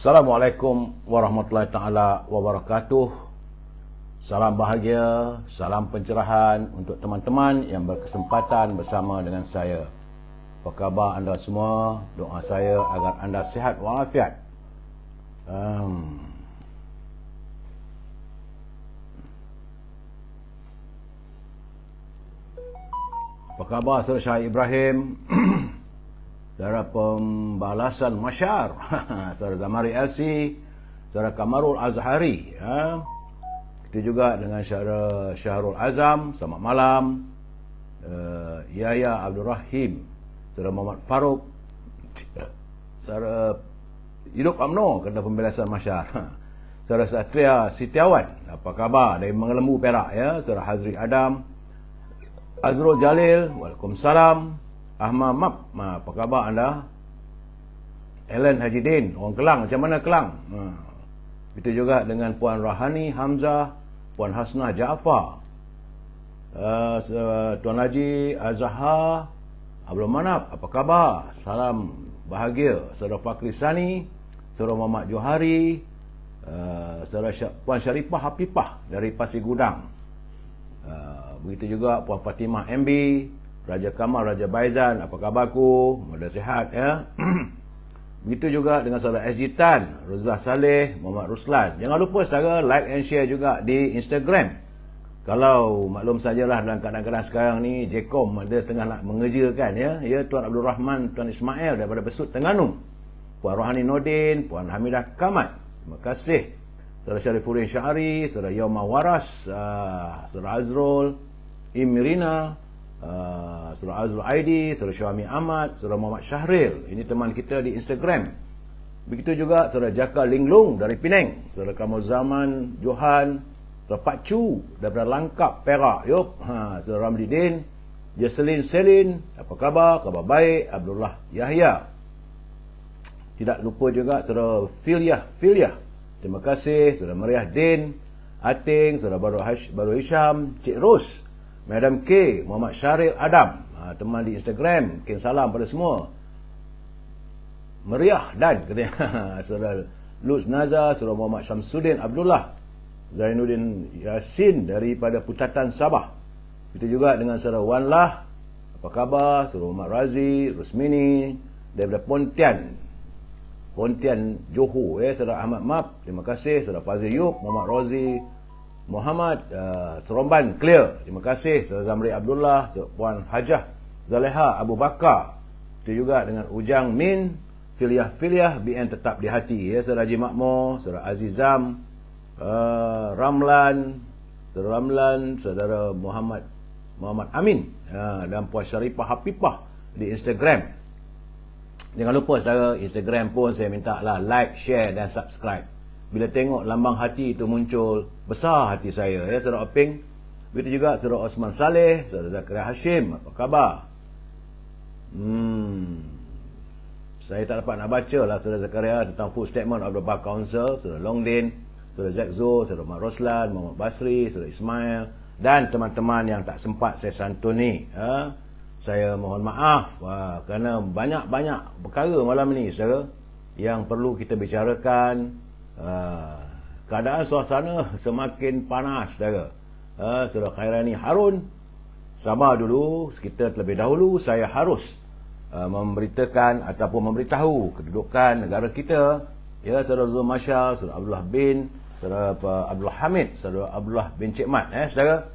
Assalamualaikum warahmatullahi taala wabarakatuh. Salam bahagia, salam pencerahan untuk teman-teman yang berkesempatan bersama dengan saya. Apa khabar anda semua? Doa saya agar anda sihat walafiat. Apa khabar Saudara Syah Ibrahim? Saudara Pembalasan Masyar, Saudara Zamari LC, Saudara Kamarul Azhari, kita juga dengan Saudara Syahrul Azam, selamat malam. Yahya Abdul Rahim, Saudara Muhammad Farouk, Saudara Hidup UMNO kena Pembalasan Masyar, Saudara Satria Sitiawan, apa khabar dari Mengelembu Perak, ya. Saudara Hazri Adam, Azrul Jalil, waalaikumsalam. Ahmad Map, apa khabar anda? Ellen Haji Din, orang Kelang, macam mana Kelang? Itu juga dengan Puan Rahani Hamzah, Puan Hasnah Jaafar, Tuan Haji Azhar Abdul Manap, apa khabar? Salam bahagia. Saudara Fakri Sani, Saudara Muhammad Johari, Saudara Puan Syarifah Hafifah dari Pasir Gudang, begitu juga Puan Fatimah MB, Raja Kamal, Raja Baizan, apa khabarku? Mudah sihat, ya. Begitu juga dengan Saudara SG Tan, Rozah Saleh, Muhammad Ruslan. Jangan lupa saudara like and share juga di Instagram. Kalau maklum sajalah dalam keadaan sekarang ni Jcom ada tengah nak mengerjakan, ya Tuan Abdul Rahman, Tuan Ismail daripada Besut Terengganu, Puan Rohani Nordin, Puan Hamidah Kamat. Terima kasih. Saudara Syarifuddin Syahari, Saudara Yaumah Waras, Saudara Azrul Imirina, Saudara Azrul Aidi, Saudara Syahmi Ahmad, Saudara Muhammad Syahril. Ini teman kita di Instagram. Begitu juga Saudara Jaka Linglung dari Penang, Saudara Kamal Zaman Johan, Saudara Pak Chu daripada Langkap Perak, Saudara Ramli Din, Jesselin Selin, apa khabar? Khabar baik. Abdullah Yahya. Tidak lupa juga Saudara Filyah, terima kasih. Saudara Mariah Din, Ating, Saudara Baru Hisham, Cik Ros, Madam K, Muhammad Syaril Adam, teman di Instagram. Mungkin salam pada semua. Meriah dan Saudara Luz Nazar, Saudara Muhammad Syamsuddin Abdullah, Zainuddin Yasin daripada Putatan Sabah. Itu juga dengan Saudara Wanlah, apa khabar? Saudara Muhammad Razi, Rusmini daripada Pontian Johor, Saudara Ahmad Map, terima kasih. Saudara Fazil Yub, Muhammad Rozi Muhammad, Seromban Clear, terima kasih. Saudara Zamri Abdullah, Puan Hajah Zaleha Abu Bakar. Itu juga dengan Ujang Min, Filyah BN tetap di hati, Saudara Haji Makmur, Saudara Azizam, Ramlan, Saudara Muhammad Amin, dan Puan Syarifah Hafifah di Instagram. Jangan lupa saudara, Instagram pun saya minta lah like, share dan subscribe. Bila tengok lambang hati itu muncul, besar hati saya, Saudara Oping. Begitu juga Saudara Osman Saleh, Saudara Zakaria Hashim, apa khabar? Saya tak dapat nak baca lah Saudara Zakaria tentang full statement of the Bar Council. Saudara Longdin, Saudara Zakzo, Saudara Mat Roslan, Muhammad Basri, Saudara Ismail, dan teman-teman yang tak sempat saya santuni. Saya mohon maaf kerana banyak-banyak perkara malam ni, saudara, yang perlu kita bicarakan. Keadaan suasana semakin panas, saudara. Saudara Khairani Harun, sabar dulu, kita terlebih dahulu saya harus memberitakan ataupun memberitahu kedudukan negara kita, Saudara Zul Mashal, Saudara Abdullah bin, Saudara Abdullah Hamid, Saudara Abdullah bin Cik Mat, saudara.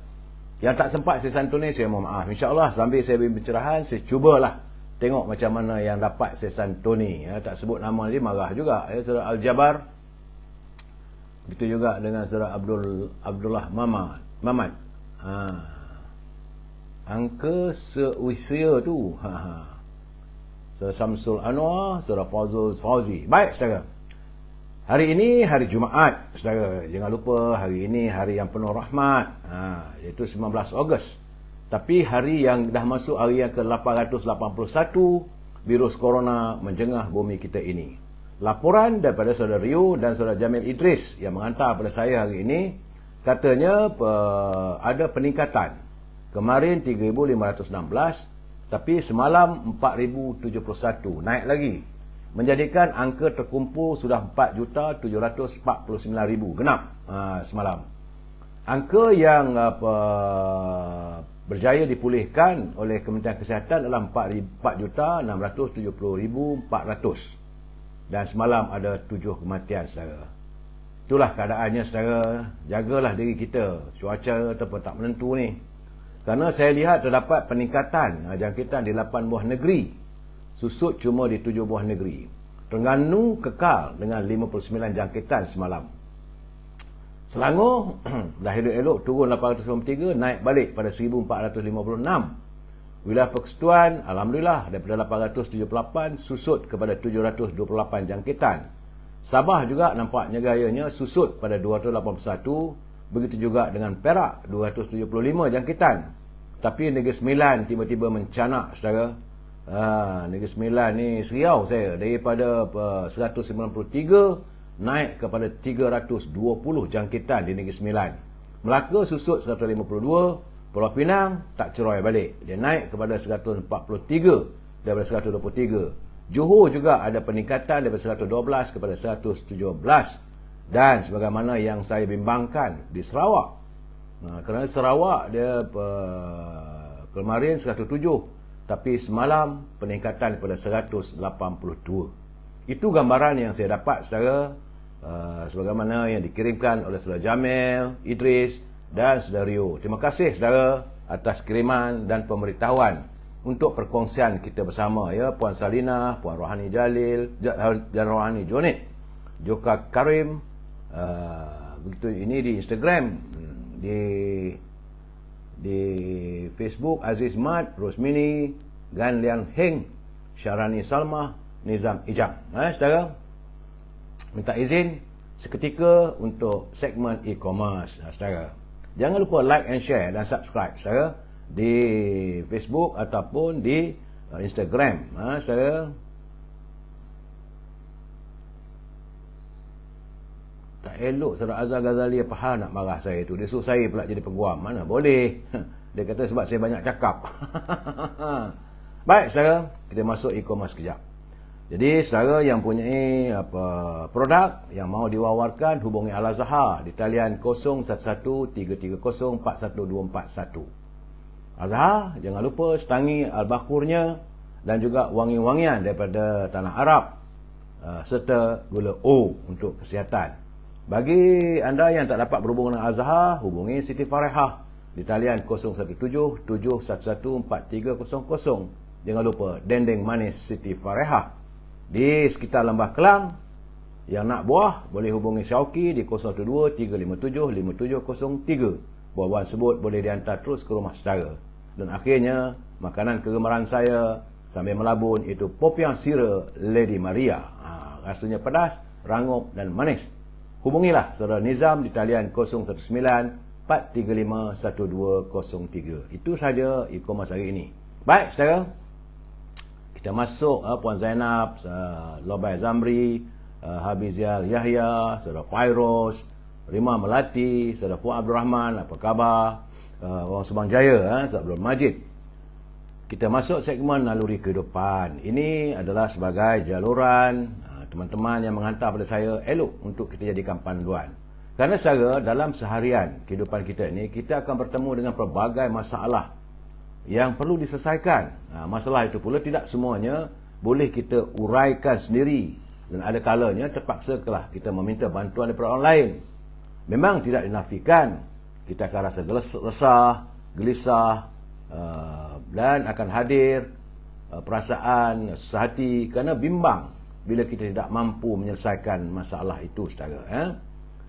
Yang tak sempat saya santuni, saya mohon maaf. InsyaAllah sambil saya beri pencerahan, saya cubalah tengok macam mana yang dapat saya santuni. Tak sebut nama dia marah juga. Saudara Al-Jabar, begitu juga dengan Saudara Abdullah Mamat. Angka seusia tu. Saudara Samsul Anwar, Saudara Fauzi. Baik, saudara. Hari ini hari Jumaat, saudara. Jangan lupa hari ini hari yang penuh rahmat, iaitu 19 Ogos. Tapi hari yang dah masuk hari yang ke-881 virus corona menjengah bumi kita ini. Laporan daripada Saudara Rio dan Saudara Jamil Idris yang mengantar pada saya hari ini, katanya ada peningkatan. Kemarin 3,516, tapi semalam 4,071, naik lagi menjadikan angka terkumpul sudah 4,749,000 genap semalam. Angka yang berjaya dipulihkan oleh Kementerian Kesihatan adalah 4,670,400 dan semalam ada 7 kematian saudara. Itulah keadaannya saudara. Jagalah diri kita. Cuaca ataupun tak menentu ni. Kerana saya lihat terdapat peningkatan jangkitan di 8 buah negeri. Susut cuma di 7 buah negeri. Terengganu kekal dengan 59 jangkitan semalam. Selangor dah elok-elok turun 893, naik balik pada 1456. Wilayah Persekutuan alhamdulillah daripada 878 susut kepada 728 jangkitan. Sabah juga nampaknya gayanya susut pada 281, begitu juga dengan Perak 275 jangkitan. Tapi Negeri Sembilan tiba-tiba mencanak saudara. Negeri Sembilan ni seriau saya, daripada 193 naik kepada 320 jangkitan di Negeri Sembilan. Melaka susut 152, Pulau Pinang tak cerai balik, dia naik kepada 143 daripada 123. Johor juga ada peningkatan daripada 112 kepada 117. Dan sebagaimana yang saya bimbangkan di Sarawak, kerana Sarawak dia kemarin 107, tapi semalam peningkatan kepada 182. Itu gambaran yang saya dapat saudara, sebagaimana yang dikirimkan oleh saudara Jamil, Idris dan saudara Rio. Terima kasih saudara atas kiriman dan pemberitahuan untuk perkongsian kita bersama ya, Puan Salina, Puan Rohani Jalil dan Rohani Jonit, Joka Karim, begitu ini di Instagram, di Facebook Aziz Mat, Rosmini, Gan Lian Heng, Syarani Salma, Nizam Ijam. Saudara, minta izin seketika untuk segmen e-commerce saudara. Jangan lupa like and share dan subscribe saudara di Facebook ataupun di Instagram saudara. Tak elok saudara Azhar Ghazali apa nak marah saya tu. Dia suruh saya pula jadi peguam. Mana boleh. Dia kata sebab saya banyak cakap. Baik saudara, kita masuk e-commerce sekejap. Jadi saudara yang punya produk yang mahu diwawarkan, hubungi Al-Azhar di talian 0113304141. Azhar, jangan lupa setangi al-bakurnya dan juga wangi-wangian daripada tanah Arab serta gula O untuk kesihatan. Bagi anda yang tak dapat berhubung dengan Azhar, hubungi Siti Farehah di talian 0177114300. Jangan lupa dendeng manis Siti Farehah. Di sekitar Lembah Kelang, yang nak buah boleh hubungi Syauki di 0123575703. Buah-buahan sebut boleh dihantar terus ke rumah saudara. Dan akhirnya, makanan kegemaran saya sambil melabun itu popiah sira Lady Maria. Rasanya pedas, rangup dan manis. Hubungilah saudara Nizam di talian 0194351203. Itu sahaja e-commerce hari ini. Baik saudara, kita masuk Puan Zainab, Lobai Zamri, Habizial Yahya, saudara Fairos, Rima Melati, saudara Fuad Abdul Rahman, apa khabar? Orang Subang Jaya, saudara Abdul Majid. Kita masuk segmen naluri kehidupan. Ini adalah sebagai jaluran teman-teman yang menghantar pada saya, elok untuk kita jadikan panduan. Kerana saudara, dalam seharian kehidupan kita ini, kita akan bertemu dengan pelbagai masalah yang perlu diselesaikan. Masalah itu pula tidak semuanya boleh kita uraikan sendiri, dan ada kalanya terpaksa kita meminta bantuan daripada orang lain. Memang tidak dinafikan kita akan rasa resah, gelisah, dan akan hadir perasaan susah hati kerana bimbang bila kita tidak mampu menyelesaikan masalah itu saudara.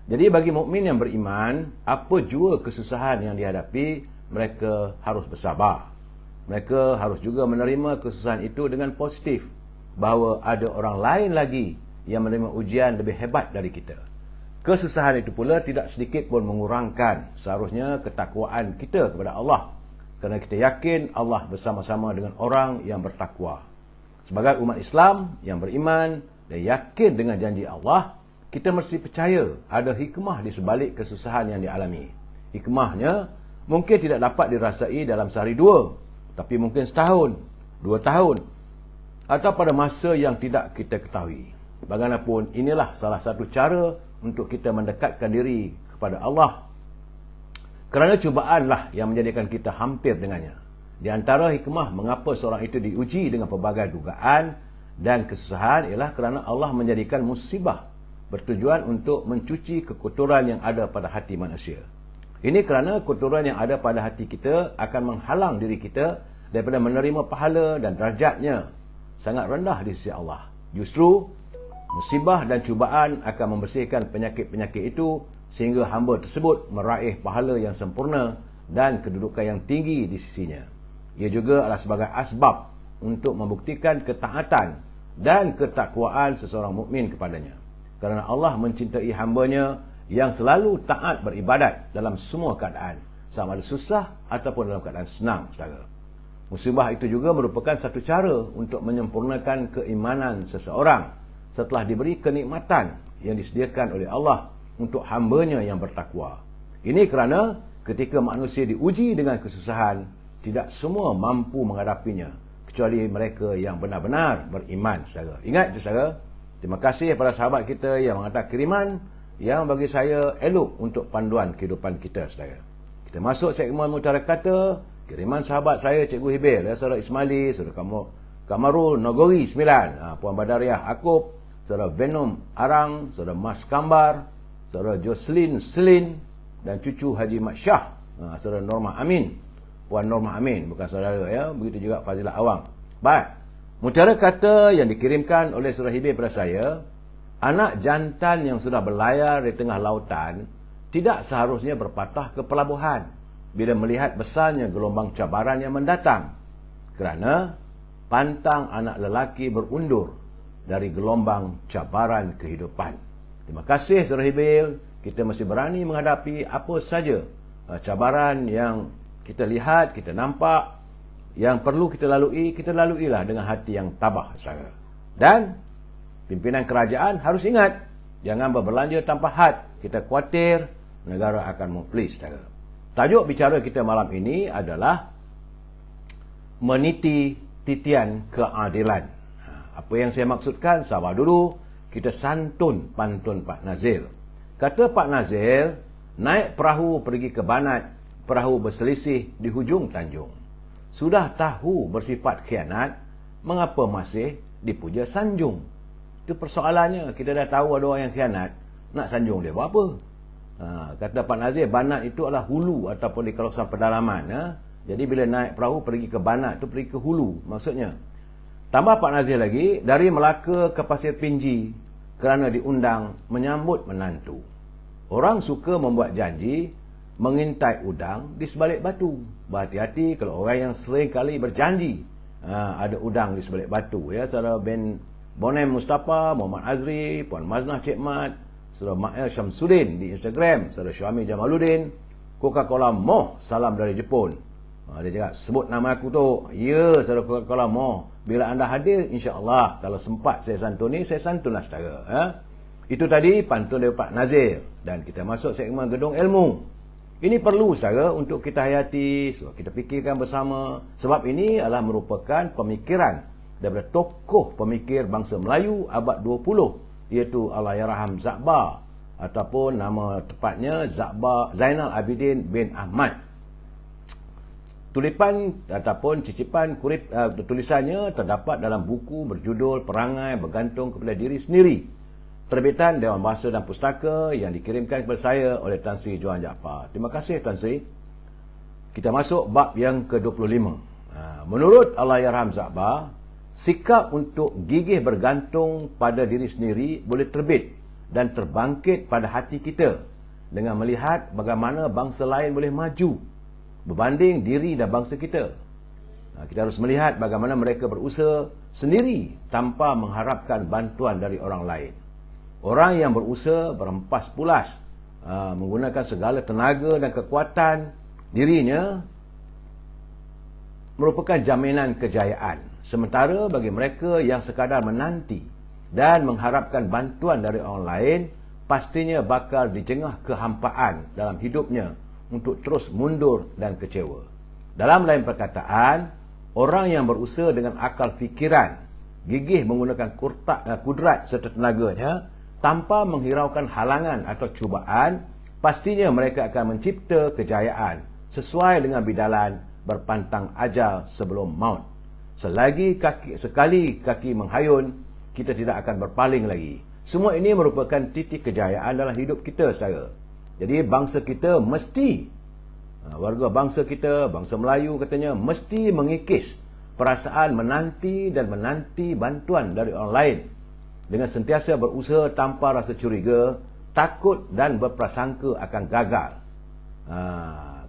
Jadi bagi mukmin yang beriman, apa jua kesusahan yang dihadapi, mereka harus bersabar. Mereka harus juga menerima kesusahan itu dengan positif, bahawa ada orang lain lagi yang menerima ujian lebih hebat dari kita. Kesusahan itu pula tidak sedikit pun mengurangkan seharusnya ketakwaan kita kepada Allah, kerana kita yakin Allah bersama-sama dengan orang yang bertakwa. Sebagai umat Islam yang beriman dan yakin dengan janji Allah, kita mesti percaya ada hikmah di sebalik kesusahan yang dialami. Hikmahnya mungkin tidak dapat dirasai dalam sehari dua, tapi mungkin setahun, 2 tahun, atau pada masa yang tidak kita ketahui. Bagaimanapun, inilah salah satu cara untuk kita mendekatkan diri kepada Allah. Kerana cubaanlah yang menjadikan kita hampir dengannya. Di antara hikmah mengapa seorang itu diuji dengan pelbagai dugaan dan kesusahan ialah kerana Allah menjadikan musibah bertujuan untuk mencuci kekotoran yang ada pada hati manusia. Ini kerana kotoran yang ada pada hati kita akan menghalang diri kita daripada menerima pahala dan derajatnya sangat rendah di sisi Allah. Justru, musibah dan cubaan akan membersihkan penyakit-penyakit itu sehingga hamba tersebut meraih pahala yang sempurna dan kedudukan yang tinggi di sisinya. Ia juga adalah sebagai asbab untuk membuktikan ketaatan dan ketakwaan seseorang mukmin kepadanya. Kerana Allah mencintai hambanya yang selalu taat beribadat dalam semua keadaan, sama ada susah ataupun dalam keadaan senang, saudara. Musibah itu juga merupakan satu cara untuk menyempurnakan keimanan seseorang setelah diberi kenikmatan yang disediakan oleh Allah untuk hambanya yang bertakwa. Ini kerana ketika manusia diuji dengan kesusahan, tidak semua mampu menghadapinya, kecuali mereka yang benar-benar beriman, saudara. Ingat itu, saudara. Terima kasih kepada sahabat kita yang menghantar kiriman yang bagi saya elok untuk panduan kehidupan kita, saudara. Kita masuk segmen Mutiara Kata. Kiriman sahabat saya, Cikgu Hibir, saudara Ismaili, saudara Kamarul Nogori 9, Puan Badariah Akub, saudara Venom Arang, saudara Mas Kambar, saudara Jocelyn Selin, dan cucu Haji Mat Syah, saudara Norma Amin, Puan Norma Amin, bukan saudara ya, begitu juga Fazilah Awang. Baik, Mutiara Kata yang dikirimkan oleh saudara Hibir kepada saya, anak jantan yang sudah berlayar di tengah lautan tidak seharusnya berpatah ke pelabuhan bila melihat besarnya gelombang cabaran yang mendatang, kerana pantang anak lelaki berundur dari gelombang cabaran kehidupan. Terima kasih saudara Hibil. Kita mesti berani menghadapi apa saja cabaran yang kita lihat, kita nampak, yang perlu kita lalui, kita laluilah dengan hati yang tabah, saudara. Dan pimpinan kerajaan harus ingat, jangan berbelanja tanpa had. Kita khawatir negara akan muflis, saudara. Tajuk bicara kita malam ini adalah meniti titian keadilan. Apa yang saya maksudkan? Sabar dulu, kita santun pantun Pak Nazil. Kata Pak Nazil, naik perahu pergi ke Banat, perahu berselisih di hujung tanjung. Sudah tahu bersifat khianat, mengapa masih dipuja sanjung? Itu persoalannya. Kita dah tahu ada orang yang khianat, nak sanjung dia buat apa? Kata Pak Nazir, Banat itu adalah hulu ataupun di kawasan pedalaman. Jadi bila naik perahu pergi ke Banat, itu pergi ke hulu maksudnya. Tambah Pak Nazir lagi, dari Melaka ke Pasir Pinji kerana diundang menyambut menantu. Orang suka membuat janji mengintai udang di sebalik batu. Berhati-hati kalau orang yang sering kali berjanji ada udang di sebalik batu. Ya, saudara Ben Bonem Mustafa, Muhammad Azri, Puan Maznah Cik Mat, saudara Ma'il Syamsuddin di Instagram, saudara Syami Jamaluddin, Coca-Cola Moh, salam dari Jepun. Dia cakap, sebut nama aku tu. Ya, saudara Coca-Cola Moh. Bila anda hadir, insya-Allah, kalau sempat saya santuni, saya santunlah saudara. Itu tadi pantun dari Pak Nazir. Dan kita masuk segmen Gedung Ilmu. Ini perlu saudara untuk kita hayati, kita fikirkan bersama. Sebab ini adalah merupakan pemikiran daripada tokoh pemikir bangsa Melayu abad 20, iaitu Allahyarham Zakbar, ataupun nama tepatnya Zainal Abidin bin Ahmad. Tulipan ataupun cicipan tulisannya terdapat dalam buku berjudul Perangai Bergantung Kepada Diri Sendiri, terbitan Dewan Bahasa dan Pustaka yang dikirimkan kepada saya oleh Tan Sri Johan Jaafar. Terima kasih Tan Sri. Kita masuk bab yang ke-25. Menurut Allahyarham Zakbar, sikap untuk gigih bergantung pada diri sendiri boleh terbit dan terbangkit pada hati kita dengan melihat bagaimana bangsa lain boleh maju berbanding diri dan bangsa kita. Kita harus melihat bagaimana mereka berusaha sendiri tanpa mengharapkan bantuan dari orang lain. Orang yang berusaha berempas pulas, menggunakan segala tenaga dan kekuatan dirinya, merupakan jaminan kejayaan. Sementara bagi mereka yang sekadar menanti dan mengharapkan bantuan dari orang lain, pastinya bakal dijengah kehampaan dalam hidupnya untuk terus mundur dan kecewa. Dalam lain perkataan, orang yang berusaha dengan akal fikiran gigih menggunakan kudrat serta tenaganya tanpa menghiraukan halangan atau cubaan, pastinya mereka akan mencipta kejayaan sesuai dengan bidalan berpantang ajal sebelum maut. Sekali kaki menghayun, kita tidak akan berpaling lagi. Semua ini merupakan titik kejayaan dalam hidup kita, saudara. Jadi bangsa kita mesti, warga bangsa kita, bangsa Melayu katanya, mesti mengikis perasaan menanti bantuan dari orang lain dengan sentiasa berusaha tanpa rasa curiga, takut dan berprasangka akan gagal.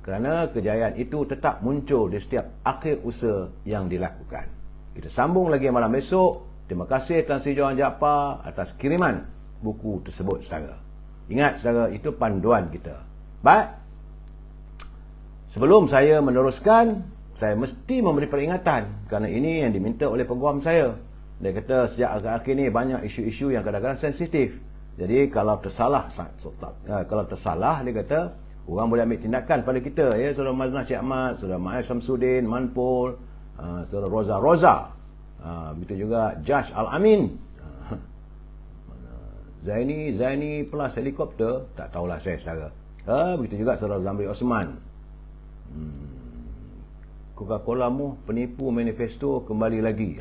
Kerana kejayaan itu tetap muncul di setiap akhir usaha yang dilakukan. Kita sambung lagi malam besok. Terima kasih Tan Sri Johan Jaafar atas kiriman buku tersebut, saudara. Ingat, saudara, itu panduan kita. Baik. Sebelum saya meneruskan, saya mesti memberi peringatan kerana ini yang diminta oleh peguam saya. Dia kata sejak akhir-akhir ni banyak isu-isu yang kadang-kadang sensitif. Jadi kalau tersalah, dia kata orang boleh ambil tindakan pada kita, ya, Saudara Maznah Cik Ahmad, Saudara Ma'aif Samsudin, Manpol, Saudara Roza, begitu juga Judge Al-Amin, Zaini plus helikopter, tak tahulah saya, saudara. Begitu juga Saudara Zamri Osman. Coca-Cola mu penipu manifesto kembali lagi.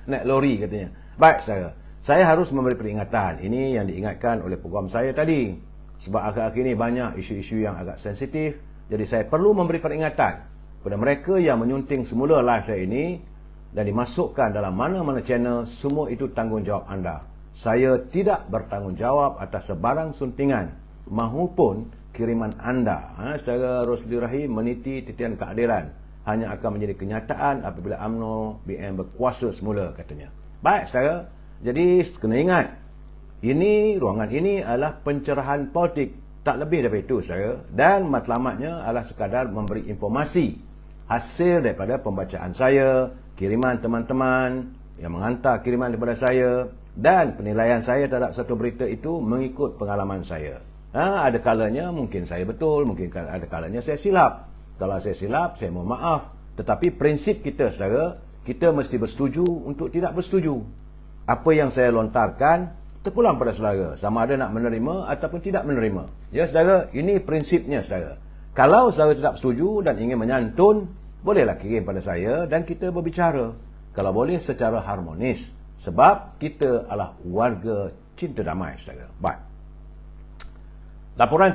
Naik lori katanya. Baik, saudara. Saya harus memberi peringatan. Ini yang diingatkan oleh peguam saya tadi. Sebab akhir-akhir ini banyak isu-isu yang agak sensitif. Jadi saya perlu memberi peringatan kepada mereka yang menyunting semula live saya ini dan dimasukkan dalam mana-mana channel. Semua itu tanggungjawab anda. Saya tidak bertanggungjawab atas sebarang suntingan mahupun kiriman anda. Saudara Rosli Rahim meniti titian keadilan hanya akan menjadi kenyataan apabila UMNO BN berkuasa semula, katanya. Baik, saudara. Jadi kena ingat, ruangan ini adalah pencerahan politik, tak lebih daripada itu, saudara. Dan matlamatnya adalah sekadar memberi informasi hasil daripada pembacaan saya, kiriman teman-teman yang menghantar kiriman daripada saya, dan penilaian saya terhadap satu berita itu mengikut pengalaman saya. Ada kalanya mungkin saya betul, mungkin ada kalanya saya silap. Kalau saya silap, saya mohon maaf. Tetapi prinsip kita, saudara, kita mesti bersetuju untuk tidak bersetuju. Apa yang saya lontarkan terpulang pada saudara, sama ada nak menerima ataupun tidak menerima. Ya, saudara, ini prinsipnya, saudara. Kalau saudara tidak setuju dan ingin menyantun, bolehlah kirim pada saya dan kita berbicara. Kalau boleh secara harmonis. Sebab kita adalah warga cinta damai, saudara. Baik. Laporan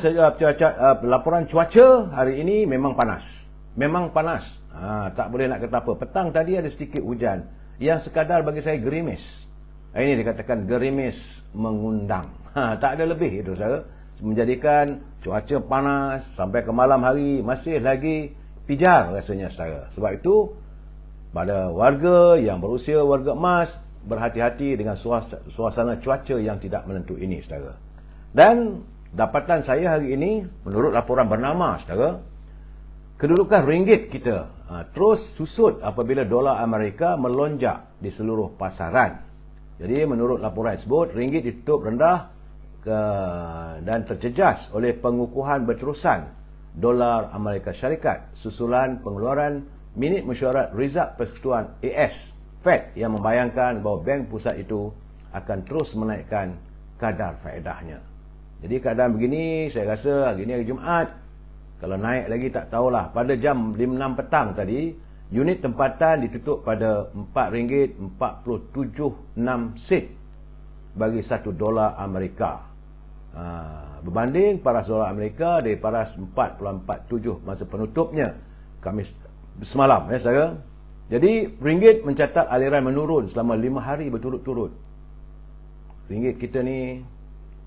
cuaca hari ini memang panas. Memang panas. Tak boleh nak kata apa. Petang tadi ada sedikit hujan yang sekadar bagi saya gerimis. Ini dikatakan gerimis mengundang. Tak ada lebih itu, saudara. Menjadikan cuaca panas sampai ke malam hari masih lagi pijar rasanya, saudara. Sebab itu pada warga yang berusia, warga emas, berhati-hati dengan suasana cuaca yang tidak menentu ini, saudara. Dan dapatan saya hari ini, menurut laporan bernama, saudara, kedudukan ringgit kita terus susut apabila dolar Amerika melonjak di seluruh pasaran. Jadi menurut laporan tersebut, ringgit ditutup rendah dan terjejas oleh pengukuhan berterusan dolar Amerika Syarikat susulan pengeluaran minit mesyuarat Rizab Persekutuan AS Fed yang membayangkan bahawa bank pusat itu akan terus menaikkan kadar faedahnya. Jadi keadaan begini, saya rasa hari ini hari Jumaat, kalau naik lagi tak tahulah. Pada jam 5-6 petang tadi, unit tempatan ditutup pada RM4.47.6 bagi $1 Amerika. Berbanding paras dolar Amerika dari paras 4.47 masa penutupnya Khamis semalam, ya, saudara. Jadi ringgit mencatat aliran menurun selama 5 hari berturut-turut. Ringgit kita ni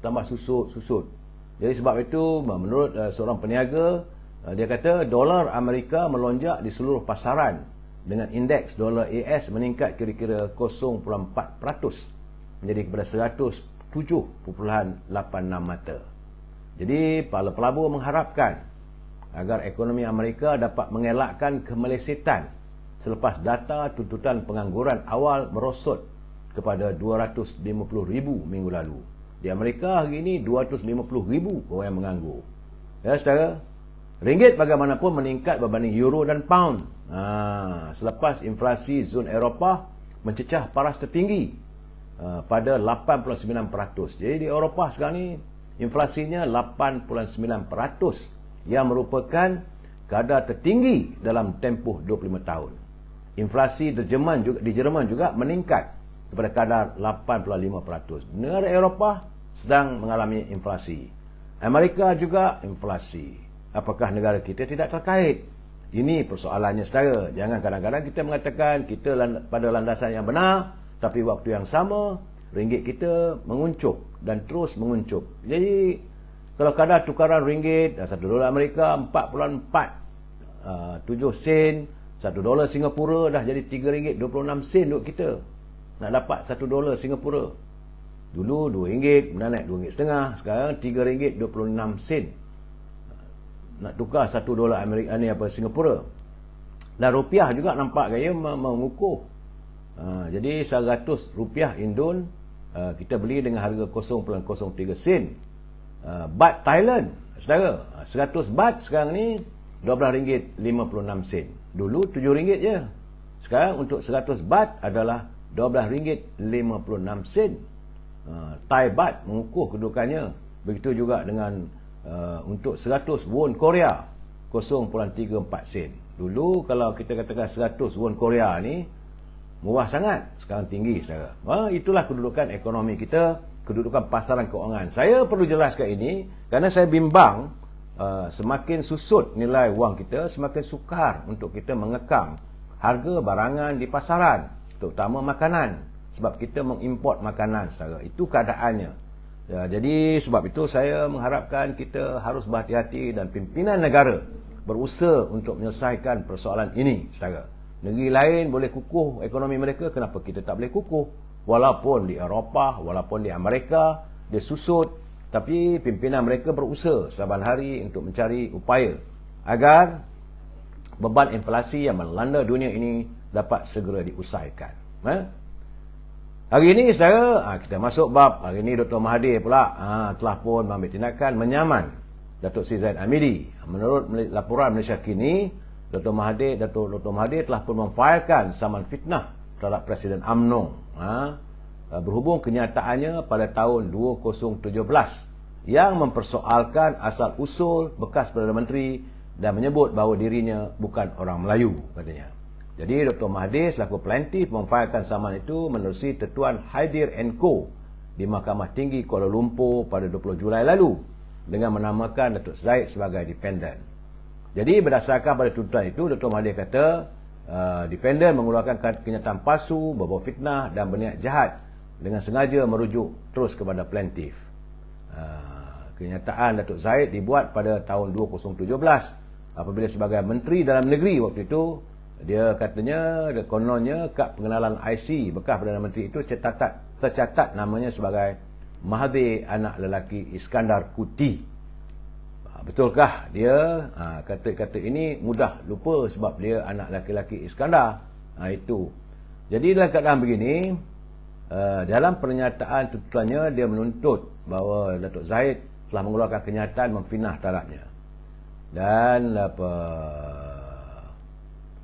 tambah susut. Jadi sebab itu menurut seorang peniaga, dia kata dolar Amerika melonjak di seluruh pasaran dengan indeks dolar AS meningkat kira-kira 0.4% menjadi kepada 107.86 mata. Jadi para pelabur mengharapkan agar ekonomi Amerika dapat mengelakkan kemelesetan selepas data tuntutan pengangguran awal merosot kepada 250,000 minggu lalu. Di Amerika hari ini 250,000 orang yang menganggur. Ya, saudara, ringgit bagaimanapun meningkat berbanding euro dan pound. Selepas inflasi zon Eropah mencecah paras tertinggi pada 89%. Jadi di Eropah sekarang ni inflasinya 89%, yang merupakan kadar tertinggi dalam tempoh 25 tahun. Inflasi di Jerman juga meningkat kepada kadar 85%. Negara Eropah sedang mengalami inflasi. Amerika juga inflasi. Apakah negara kita tidak terkait? Ini persoalannya, saudara. Jangan kadang-kadang kita mengatakan kita pada landasan yang benar, tapi waktu yang sama ringgit kita menguncup dan terus menguncup. Jadi kalau kadar tukaran ringgit $1 Amerika 4.47 sen, $1 Singapura dah jadi RM3.26 duk kita. Nak dapat $1 Singapura. Dulu RM2, kemudian naik RM2.50, sekarang RM3.26. Nak tukar $1 Amerika ni Singapura. Dan rupiah juga nampak gaya mengukuh. Jadi RM100 Indon kita beli dengan harga 0.03 sen. Baht Thailand, saudara, 100 baht sekarang ni RM12.56. Dulu RM7 je. Sekarang untuk 100 baht adalah RM12.56. Thai baht mengukuh kedudukannya. Begitu juga dengan untuk 100 won Korea 0.34 sen. Dulu kalau kita katakan 100 won Korea ni murah sangat, sekarang tinggi, saudara. Itulah kedudukan ekonomi kita, kedudukan pasaran keuangan. Saya perlu jelaskan ini kerana saya bimbang semakin susut nilai wang kita, semakin sukar untuk kita mengekang harga barangan di pasaran, terutama makanan, sebab kita mengimport makanan, saudara. Itu keadaannya. Jadi sebab itu saya mengharapkan kita harus berhati-hati dan pimpinan negara berusaha untuk menyelesaikan persoalan ini, saudara. Negeri lain boleh kukuh ekonomi mereka, kenapa kita tak boleh kukuh? Walaupun di Eropah, walaupun di Amerika dia susut, tapi pimpinan mereka berusaha saban hari untuk mencari upaya agar beban inflasi yang melanda dunia ini dapat segera diusaikan. Hari ini, saudara, kita masuk bab. Hari ini Dr. Mahathir pula telah pun mengambil tindakan menyaman Datuk Seri Zahid Hamidi. Menurut laporan Malaysia Kini, Dr. Mahathir telah pun memfailkan saman fitnah terhadap Presiden UMNO. Berhubung kenyataannya pada tahun 2017 yang mempersoalkan asal-usul bekas Perdana Menteri dan menyebut bahawa dirinya bukan orang Melayu, katanya. Jadi Dr. Mahathir selaku plaintiff memfailkan saman itu menerusi Tetuan Haidir & Co di Mahkamah Tinggi Kuala Lumpur pada 20 Julai lalu dengan menamakan Datuk Zahid sebagai defendant. Jadi berdasarkan pada tuntutan itu, Dr. Mahathir kata defendant mengeluarkan kenyataan palsu, berbau fitnah dan berniat jahat dengan sengaja merujuk terus kepada plaintiff. Kenyataan Datuk Zahid dibuat pada tahun 2017 apabila sebagai Menteri Dalam Negeri waktu itu. Dia katanya, kononnya kad pengenalan IC bekas Perdana Menteri itu tercatat namanya sebagai Mahathir anak lelaki Iskandar Kuti. Betulkah dia? Kata-kata ini mudah lupa sebab dia anak lelaki Iskandar. Itu. Jadi dalam keadaan begini, dalam pernyataan tuntutannya dia menuntut bahawa Datuk Zahid telah mengeluarkan kenyataan memfitnah terhadapnya. Dan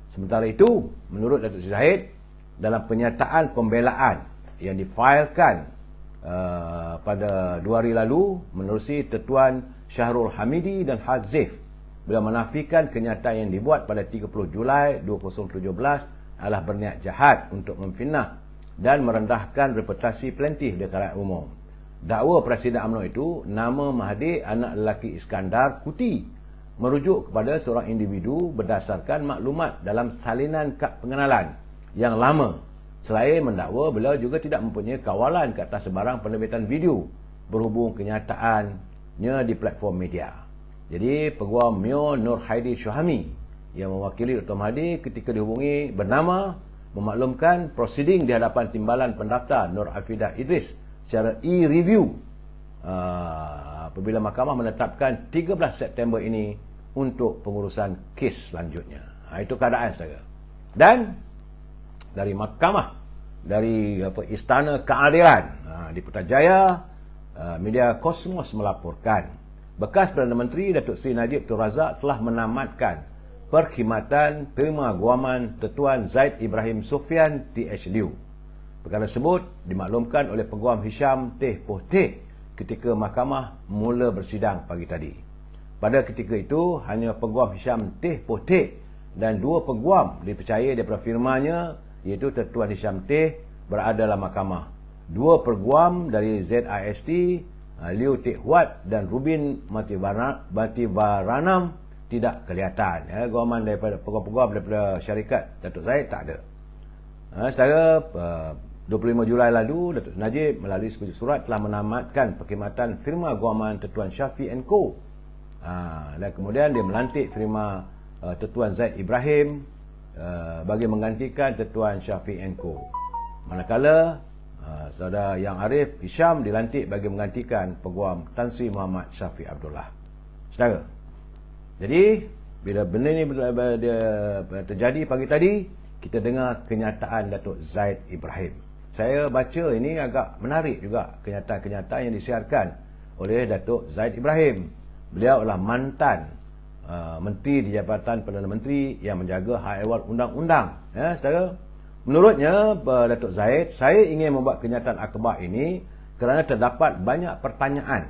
sementara itu, menurut Datuk Seri Zahid, dalam pernyataan pembelaan yang difailkan pada 2 hari lalu menerusi Tetuan Syahrul Hamidi dan Hazif, beliau menafikan kenyataan yang dibuat pada 30 Julai 2017 adalah berniat jahat untuk memfitnah dan merendahkan reputasi plaintiff di kalangan umum. Dakwa Presiden UMNO itu, nama Mahathir anak lelaki Iskandar Kuti, merujuk kepada seorang individu berdasarkan maklumat dalam salinan kad pengenalan yang lama. Selain mendakwa, beliau juga tidak mempunyai kawalan ke atas sebarang penerbitan video berhubung kenyataannya di platform media. Jadi, Peguam Myo Nur Haidir Syahami yang mewakili Dr. Mahathir ketika dihubungi bernama memaklumkan prosiding di hadapan Timbalan Pendaftar Nur Afidah Idris secara e-review apabila mahkamah menetapkan 13 September ini untuk pengurusan kes selanjutnya. Itu keadaan, saudara. Dan dari mahkamah, dari Istana Keadilan di Putrajaya, media Kosmos melaporkan bekas Perdana Menteri Datuk Seri Najib Tun Razak telah menamatkan perkhidmatan terima guaman Tetuan Zaid Ibrahim Sofyan THDU Perkara tersebut dimaklumkan oleh Peguam Hisham Teh Pohteh ketika mahkamah mula bersidang pagi tadi. Pada ketika itu, hanya Peguam Hisham Teh Pohteh dan 2 peguam dipercayai daripada firmanya, iaitu Tuan Hisham Teh, berada dalam mahkamah. 2 peguam dari ZIST, Liu Teck Huat dan Rubin Mativaranam tidak kelihatan. Guaman daripada peguam-peguam daripada syarikat Datuk Zaid tak ada. Secara 25 Julai lalu, Datuk Najib melalui sebuah surat telah menamatkan perkhidmatan firma guaman Tuan Shafie & Co. Dan kemudian dia melantik firma Tuan Zaid Ibrahim bagi menggantikan Tuan Shafie & Co. Manakala saudara Yang Arif Hisham dilantik bagi menggantikan Peguam Tan Sri Muhammad Shafie Abdullah. Saudara, jadi bila benda ni terjadi pagi tadi, kita dengar kenyataan Datuk Zaid Ibrahim. Saya baca ini agak menarik juga, kenyataan-kenyataan yang disiarkan oleh Datuk Zaid Ibrahim. Beliau adalah mantan Menteri di Jabatan Perdana Menteri yang menjaga hak ehwal undang-undang. Saudara, menurutnya Datuk Zaid, saya ingin membuat kenyataan akhbar ini kerana terdapat banyak pertanyaan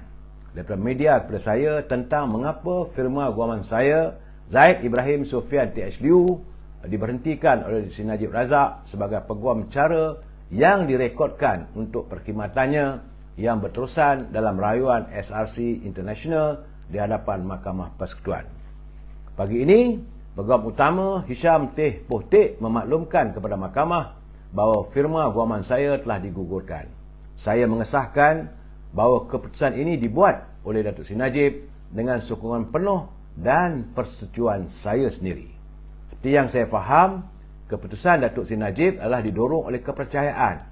daripada media kepada saya tentang mengapa firma guaman saya, Zaid Ibrahim Sofian TH Liu, diberhentikan oleh Sri Najib Razak sebagai peguam cara yang direkodkan untuk perkhidmatannya yang berterusan dalam rayuan SRC International di hadapan Mahkamah Persekutuan. Pagi ini, peguam utama Hisham Teh Pohteh memaklumkan kepada mahkamah bahawa firma guaman saya telah digugurkan. Saya mengesahkan bahawa keputusan ini dibuat oleh Datuk Seri Najib dengan sokongan penuh dan persetujuan saya sendiri. Seperti yang saya faham, keputusan Datuk Seri Najib adalah didorong oleh kepercayaan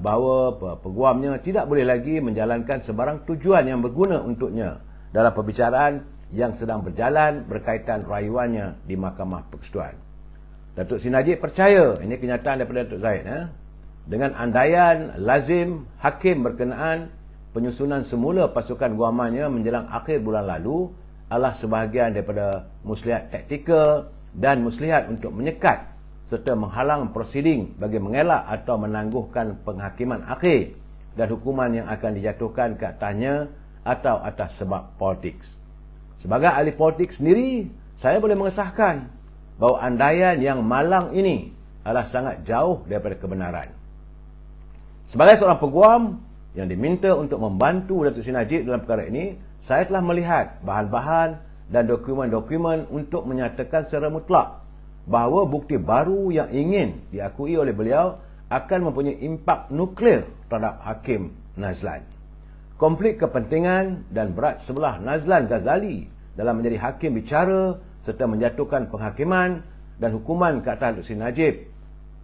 bahawa peguamnya tidak boleh lagi menjalankan sebarang tujuan yang berguna untuknya dalam perbicaraan yang sedang berjalan berkaitan rayuannya di Mahkamah Persekutuan. Datuk Seri Najib percaya, ini kenyataan daripada Datuk Zaid, dengan andaian lazim hakim berkenaan, penyusunan semula pasukan guamannya menjelang akhir bulan lalu adalah sebahagian daripada muslihat taktikal dan muslihat untuk menyekat serta menghalang prosiding bagi mengelak atau menangguhkan penghakiman akhir dan hukuman yang akan dijatuhkan ke atasnya atau atas sebab politik. Sebagai ahli politik sendiri, saya boleh mengesahkan bahawa andaian yang malang ini adalah sangat jauh daripada kebenaran. Sebagai seorang peguam yang diminta untuk membantu Datuk Seri Najib dalam perkara ini, saya telah melihat bahan-bahan dan dokumen-dokumen untuk menyatakan secara mutlak bahawa bukti baru yang ingin diakui oleh beliau akan mempunyai impak nuklear terhadap Hakim Nazlan. Konflik kepentingan dan berat sebelah Nazlan Ghazali dalam menjadi hakim bicara serta menjatuhkan penghakiman dan hukuman ke atas Datuk Seri Najib.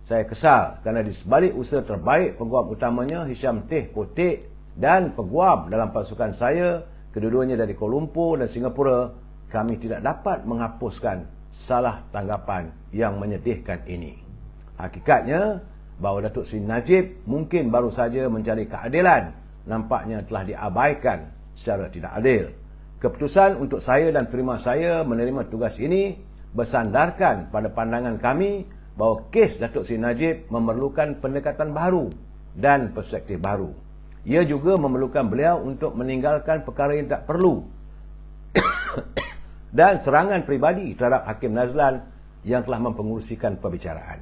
Saya kesal kerana di sebalik usaha terbaik peguam utamanya Hisham Teh Pohteh dan peguam dalam pasukan saya, kedua-duanya dari Kuala Lumpur dan Singapura, kami tidak dapat menghapuskan salah tanggapan yang menyedihkan ini. Hakikatnya, bahawa Datuk Seri Najib mungkin baru saja mencari keadilan, nampaknya telah diabaikan secara tidak adil. Keputusan untuk saya dan firma saya menerima tugas ini bersandarkan pada pandangan kami bahawa kes Datuk Seri Najib memerlukan pendekatan baru dan perspektif baru. Ia juga memerlukan beliau untuk meninggalkan perkara yang tak perlu dan serangan peribadi terhadap Hakim Nazlan yang telah mempengurusikan perbicaraan.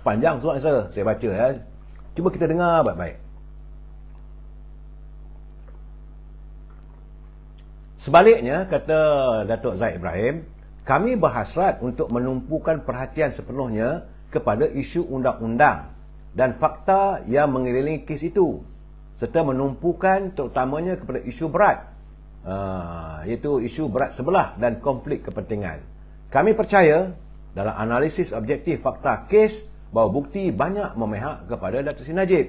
Panjang surat saya baca ya. Cuba kita dengar baik-baik. Sebaliknya, kata Datuk Zaid Ibrahim, kami berhasrat untuk menumpukan perhatian sepenuhnya kepada isu undang-undang dan fakta yang mengelilingi kes itu, serta menumpukan terutamanya kepada isu berat, iaitu isu berat sebelah dan konflik kepentingan. Kami percaya dalam analisis objektif fakta kes bahawa bukti banyak memihak kepada Datuk Seri Najib.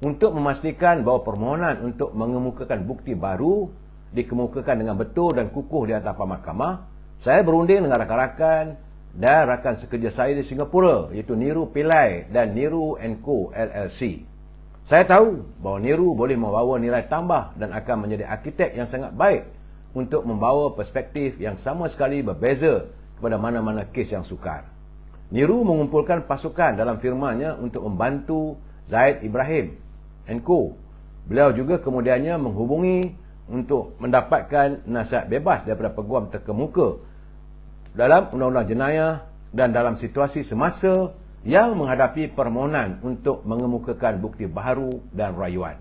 Untuk memastikan bahawa permohonan untuk mengemukakan bukti baru dikemukakan dengan betul dan kukuh di hadapan mahkamah, saya berunding dengan rakan-rakan dan rakan sekerja saya di Singapura, iaitu Niru Pillai dan Niru & Co LLC. Saya tahu bahawa Niru boleh membawa nilai tambah dan akan menjadi arkitek yang sangat baik untuk membawa perspektif yang sama sekali berbeza kepada mana-mana kes yang sukar. Niru mengumpulkan pasukan dalam firmanya untuk membantu Zaid Ibrahim & Co. Beliau juga kemudiannya menghubungi untuk mendapatkan nasihat bebas daripada peguam terkemuka dalam undang-undang jenayah dan dalam situasi semasa yang menghadapi permohonan untuk mengemukakan bukti baharu dan rayuan.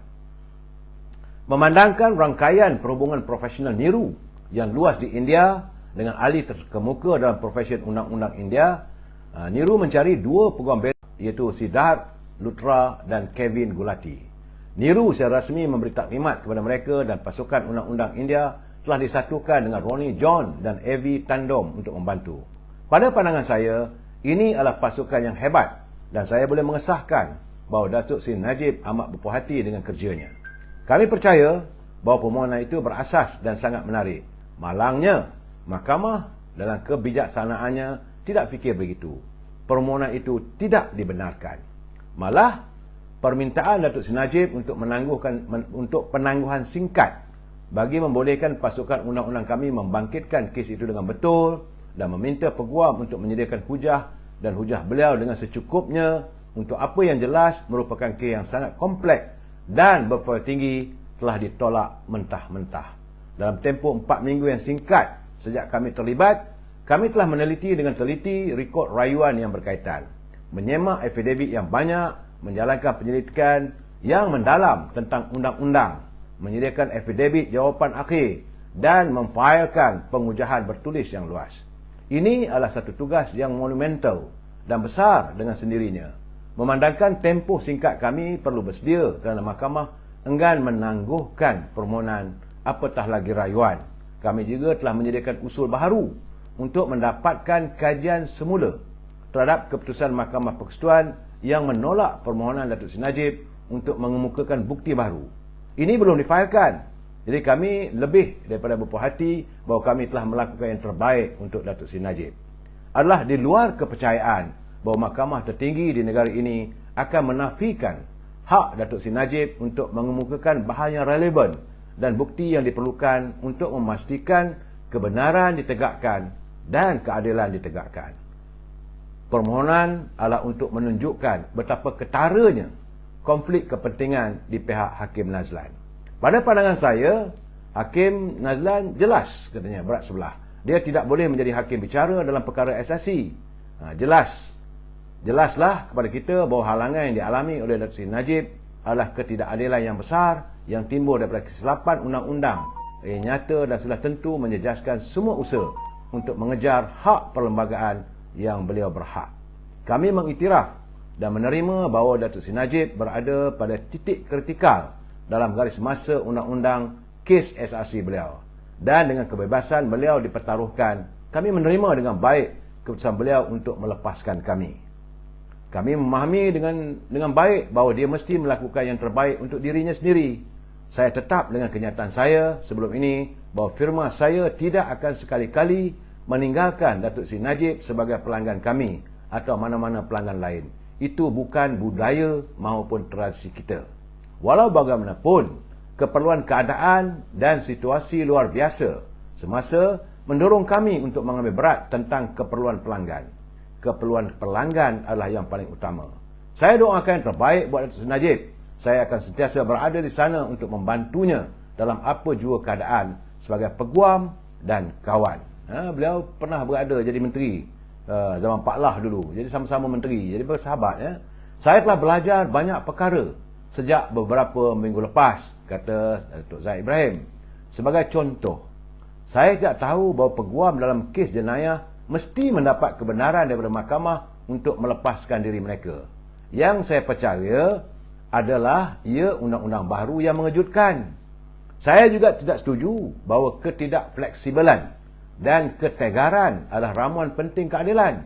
Memandangkan rangkaian perhubungan profesional Niru yang luas di India dengan ahli terkemuka dalam profesi undang-undang India, Niru mencari dua peguam bela iaitu Siddharth Luthra dan Kevin Gulati. Niru secara rasmi memberi taklimat kepada mereka dan pasukan undang-undang India telah disatukan dengan Ronnie John dan Avi Tandom untuk membantu. Pada pandangan saya, ini adalah pasukan yang hebat dan saya boleh mengesahkan bahawa Datuk Seri Najib amat berpuas hati dengan kerjanya. Kami percaya bahawa permohonan itu berasas dan sangat menarik. Malangnya, mahkamah dalam kebijaksanaannya tidak fikir begitu. Permohonan itu tidak dibenarkan. Malah, permintaan Datuk Seri Najib untuk penangguhan singkat bagi membolehkan pasukan undang-undang kami membangkitkan kes itu dengan betul dan meminta peguam untuk menyediakan hujah dan hujah beliau dengan secukupnya untuk apa yang jelas merupakan kes yang sangat kompleks dan berpower tinggi telah ditolak mentah-mentah. Dalam tempoh 4 minggu yang singkat sejak kami terlibat, kami telah meneliti dengan teliti rekod rayuan yang berkaitan, menyemak affidavit yang banyak, menjalankan penyelidikan yang mendalam tentang undang-undang, menyediakan affidavit jawapan akhir dan memfailkan pengujahan bertulis yang luas. Ini adalah satu tugas yang monumental dan besar dengan sendirinya. Memandangkan tempoh singkat kami perlu bersedia kerana mahkamah enggan menangguhkan permohonan apatah lagi rayuan. Kami juga telah menyediakan usul baharu untuk mendapatkan kajian semula terhadap keputusan Mahkamah Persekutuan yang menolak permohonan Datuk Seri Najib untuk mengemukakan bukti baru. Ini belum difailkan. Jadi kami lebih daripada berpuas hati bahawa kami telah melakukan yang terbaik untuk Datuk Seri Najib. Adalah di luar kepercayaan bahawa mahkamah tertinggi di negara ini akan menafikan hak Datuk Seri Najib untuk mengemukakan bahan yang relevan dan bukti yang diperlukan untuk memastikan kebenaran ditegakkan dan keadilan ditegakkan. Permohonan adalah untuk menunjukkan betapa ketaranya konflik kepentingan di pihak Hakim Nazlan. Pada pandangan saya, Hakim Nazlan jelas katanya berat sebelah. Dia tidak boleh menjadi hakim bicara dalam perkara asasi. Jelaslah kepada kita bahawa halangan yang dialami oleh Datuk Seri Najib adalah ketidakadilan yang besar yang timbul daripada kesilapan undang-undang yang nyata dan sudah tentu menjejaskan semua usaha untuk mengejar hak perlembagaan yang beliau berhak. Kami mengiktiraf dan menerima bahawa Datuk Seri Najib berada pada titik kritikal dalam garis masa undang-undang kes SRC beliau. Dan dengan kebebasan beliau dipertaruhkan, kami menerima dengan baik keputusan beliau untuk melepaskan kami. Kami memahami dengan baik bahawa dia mesti melakukan yang terbaik untuk dirinya sendiri. Saya tetap dengan kenyataan saya sebelum ini bahawa firma saya tidak akan sekali-kali meninggalkan Datuk Seri Najib sebagai pelanggan kami atau mana-mana pelanggan lain. Itu bukan budaya maupun tradisi kita. Walau bagaimanapun, keperluan keadaan dan situasi luar biasa semasa mendorong kami untuk mengambil berat tentang keperluan pelanggan. Keperluan pelanggan adalah yang paling utama. Saya doakan yang terbaik buat Datuk Seri Najib. Saya akan sentiasa berada di sana untuk membantunya dalam apa jua keadaan sebagai peguam dan kawan. Beliau pernah berada jadi menteri zaman Pak Lah dulu. Jadi sama-sama menteri. Jadi bersahabat. Saya telah belajar banyak perkara sejak beberapa minggu lepas, kata Datuk Zaid Ibrahim. Sebagai contoh, saya tidak tahu bahawa peguam dalam kes jenayah mesti mendapat kebenaran daripada mahkamah untuk melepaskan diri mereka. Yang saya percaya adalah ia undang-undang baru yang mengejutkan. Saya juga tidak setuju bahawa ketidakfleksibelan dan ketegaran adalah ramuan penting keadilan.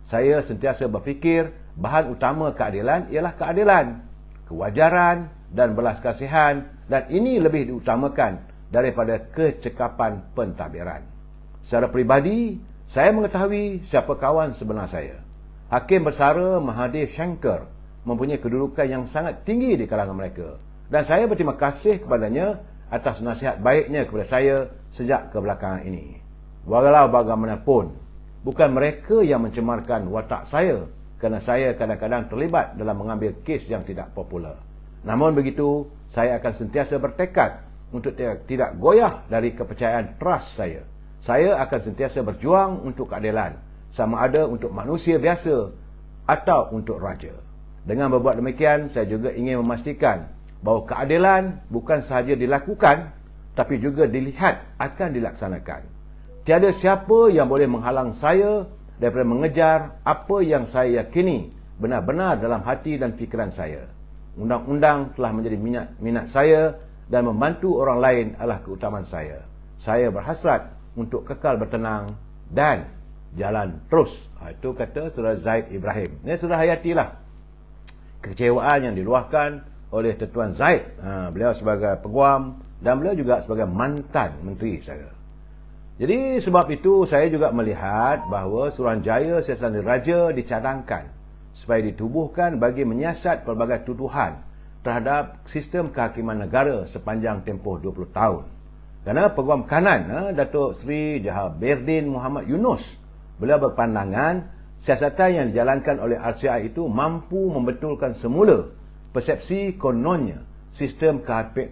Saya sentiasa berfikir bahan utama keadilan ialah keadilan, kewajaran dan belas kasihan, dan ini lebih diutamakan daripada kecekapan pentadbiran. Secara peribadi, saya mengetahui siapa kawan sebenar saya. Hakim Bersara Mahathir Shankar mempunyai kedudukan yang sangat tinggi di kalangan mereka. Dan saya berterima kasih kepadanya atas nasihat baiknya kepada saya sejak kebelakangan ini. Walau bagaimanapun, Bukan mereka yang mencemarkan watak saya, kerana saya kadang-kadang terlibat dalam mengambil kes yang tidak popular. Namun begitu, saya akan sentiasa bertekad untuk tidak goyah dari kepercayaan trust saya. Saya akan sentiasa berjuang untuk keadilan, sama ada untuk manusia biasa atau untuk raja. Dengan berbuat demikian, saya juga ingin memastikan bahawa keadilan bukan sahaja dilakukan, tapi juga dilihat akan dilaksanakan. Tiada siapa yang boleh menghalang saya daripada mengejar apa yang saya yakini benar-benar dalam hati dan fikiran saya. Undang-undang telah menjadi minat saya, dan membantu orang lain adalah keutamaan saya. Saya berhasrat untuk kekal bertenang dan jalan terus. Itu kata Saudara Zaid Ibrahim. Ini saudara hayatilah kekecewaan yang diluahkan oleh Tuan Zaid. Beliau sebagai peguam dan beliau juga sebagai mantan menteri saya. Jadi sebab itu saya juga melihat bahawa Suruhanjaya Siasatan Diraja dicadangkan supaya ditubuhkan bagi menyiasat pelbagai tuduhan terhadap sistem kehakiman negara sepanjang tempoh 20 tahun. Kerana Peguam Kanan Datuk Seri Jahaberdin Muhammad Yunus, beliau berpandangan siasatan yang dijalankan oleh RCI itu mampu membetulkan semula persepsi kononnya sistem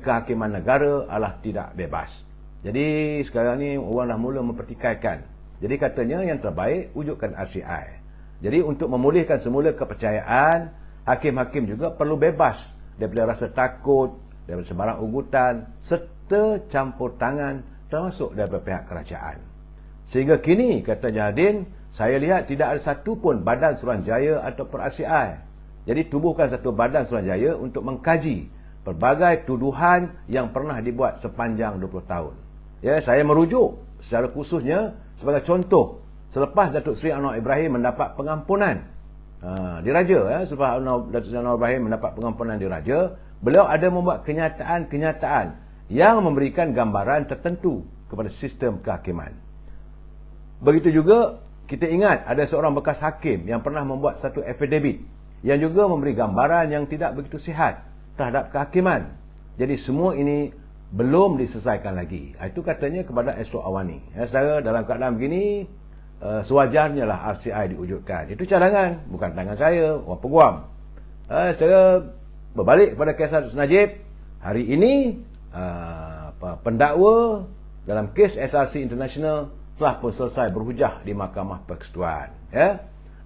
kehakiman negara adalah tidak bebas. Jadi sekarang ni orang dah mula mempertikaikan. Jadi katanya yang terbaik wujudkan RCI. Jadi untuk memulihkan semula kepercayaan, hakim-hakim juga perlu bebas daripada rasa takut, daripada sebarang ugutan, serta campur tangan termasuk daripada pihak kerajaan. Sehingga kini, kata Jahadin, saya lihat tidak ada satu pun badan Suruhanjaya atau RCI. Jadi tubuhkan satu badan Suruhanjaya untuk mengkaji pelbagai tuduhan yang pernah dibuat sepanjang 20 tahun. Ya, saya merujuk secara khususnya sebagai contoh selepas Datuk Seri Anwar Ibrahim mendapat pengampunan diraja, selepas Datuk Seri Anwar Ibrahim mendapat pengampunan diraja, beliau ada membuat kenyataan-kenyataan yang memberikan gambaran tertentu kepada sistem kehakiman. Begitu juga kita ingat ada seorang bekas hakim yang pernah membuat satu affidavit yang juga memberi gambaran yang tidak begitu sihat terhadap kehakiman. Jadi semua ini belum diselesaikan lagi. Itu katanya kepada Esro Awani. Saudara, dalam keadaan begini, sewajarnya lah RCI diwujudkan. Itu cadangan, bukan tangan saya, orang peguam. Saudara, berbalik kepada kisah Datuk Najib, hari ini pendakwa dalam kes SRC International telah pun selesai berhujah di Mahkamah Persekutuan.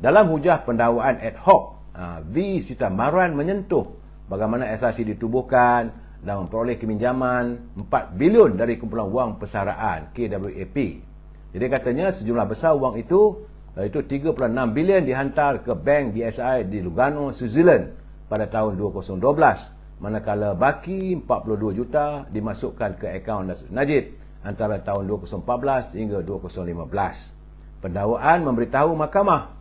Dalam hujah pendakwaan ad hoc, V. Sita Marwan menyentuh bagaimana SRC ditubuhkan dan memperoleh keminjaman 4 bilion dari kumpulan wang persaraan KWAP. Jadi katanya sejumlah besar wang itu 3.6 bilion dihantar ke bank BSI di Lugano, Switzerland pada tahun 2012, manakala baki 42 juta dimasukkan ke akaun Datuk Najib antara tahun 2014 hingga 2015. Pendakwaan memberitahu mahkamah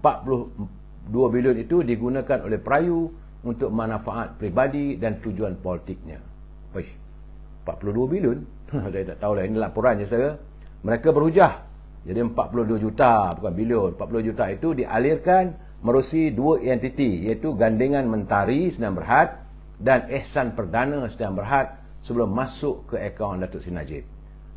42 bilion itu digunakan oleh perayu untuk manfaat peribadi dan tujuan politiknya. 42 bilion? Saya tak tahulah, ini laporannya saya. Mereka berhujah. Jadi 42 juta, bukan bilion. 42 juta itu dialirkan melalui dua entiti, iaitu Gandengan Mentari Sdn Bhd dan Ihsan Perdana Sdn Bhd sebelum masuk ke akaun Datuk Seri Najib.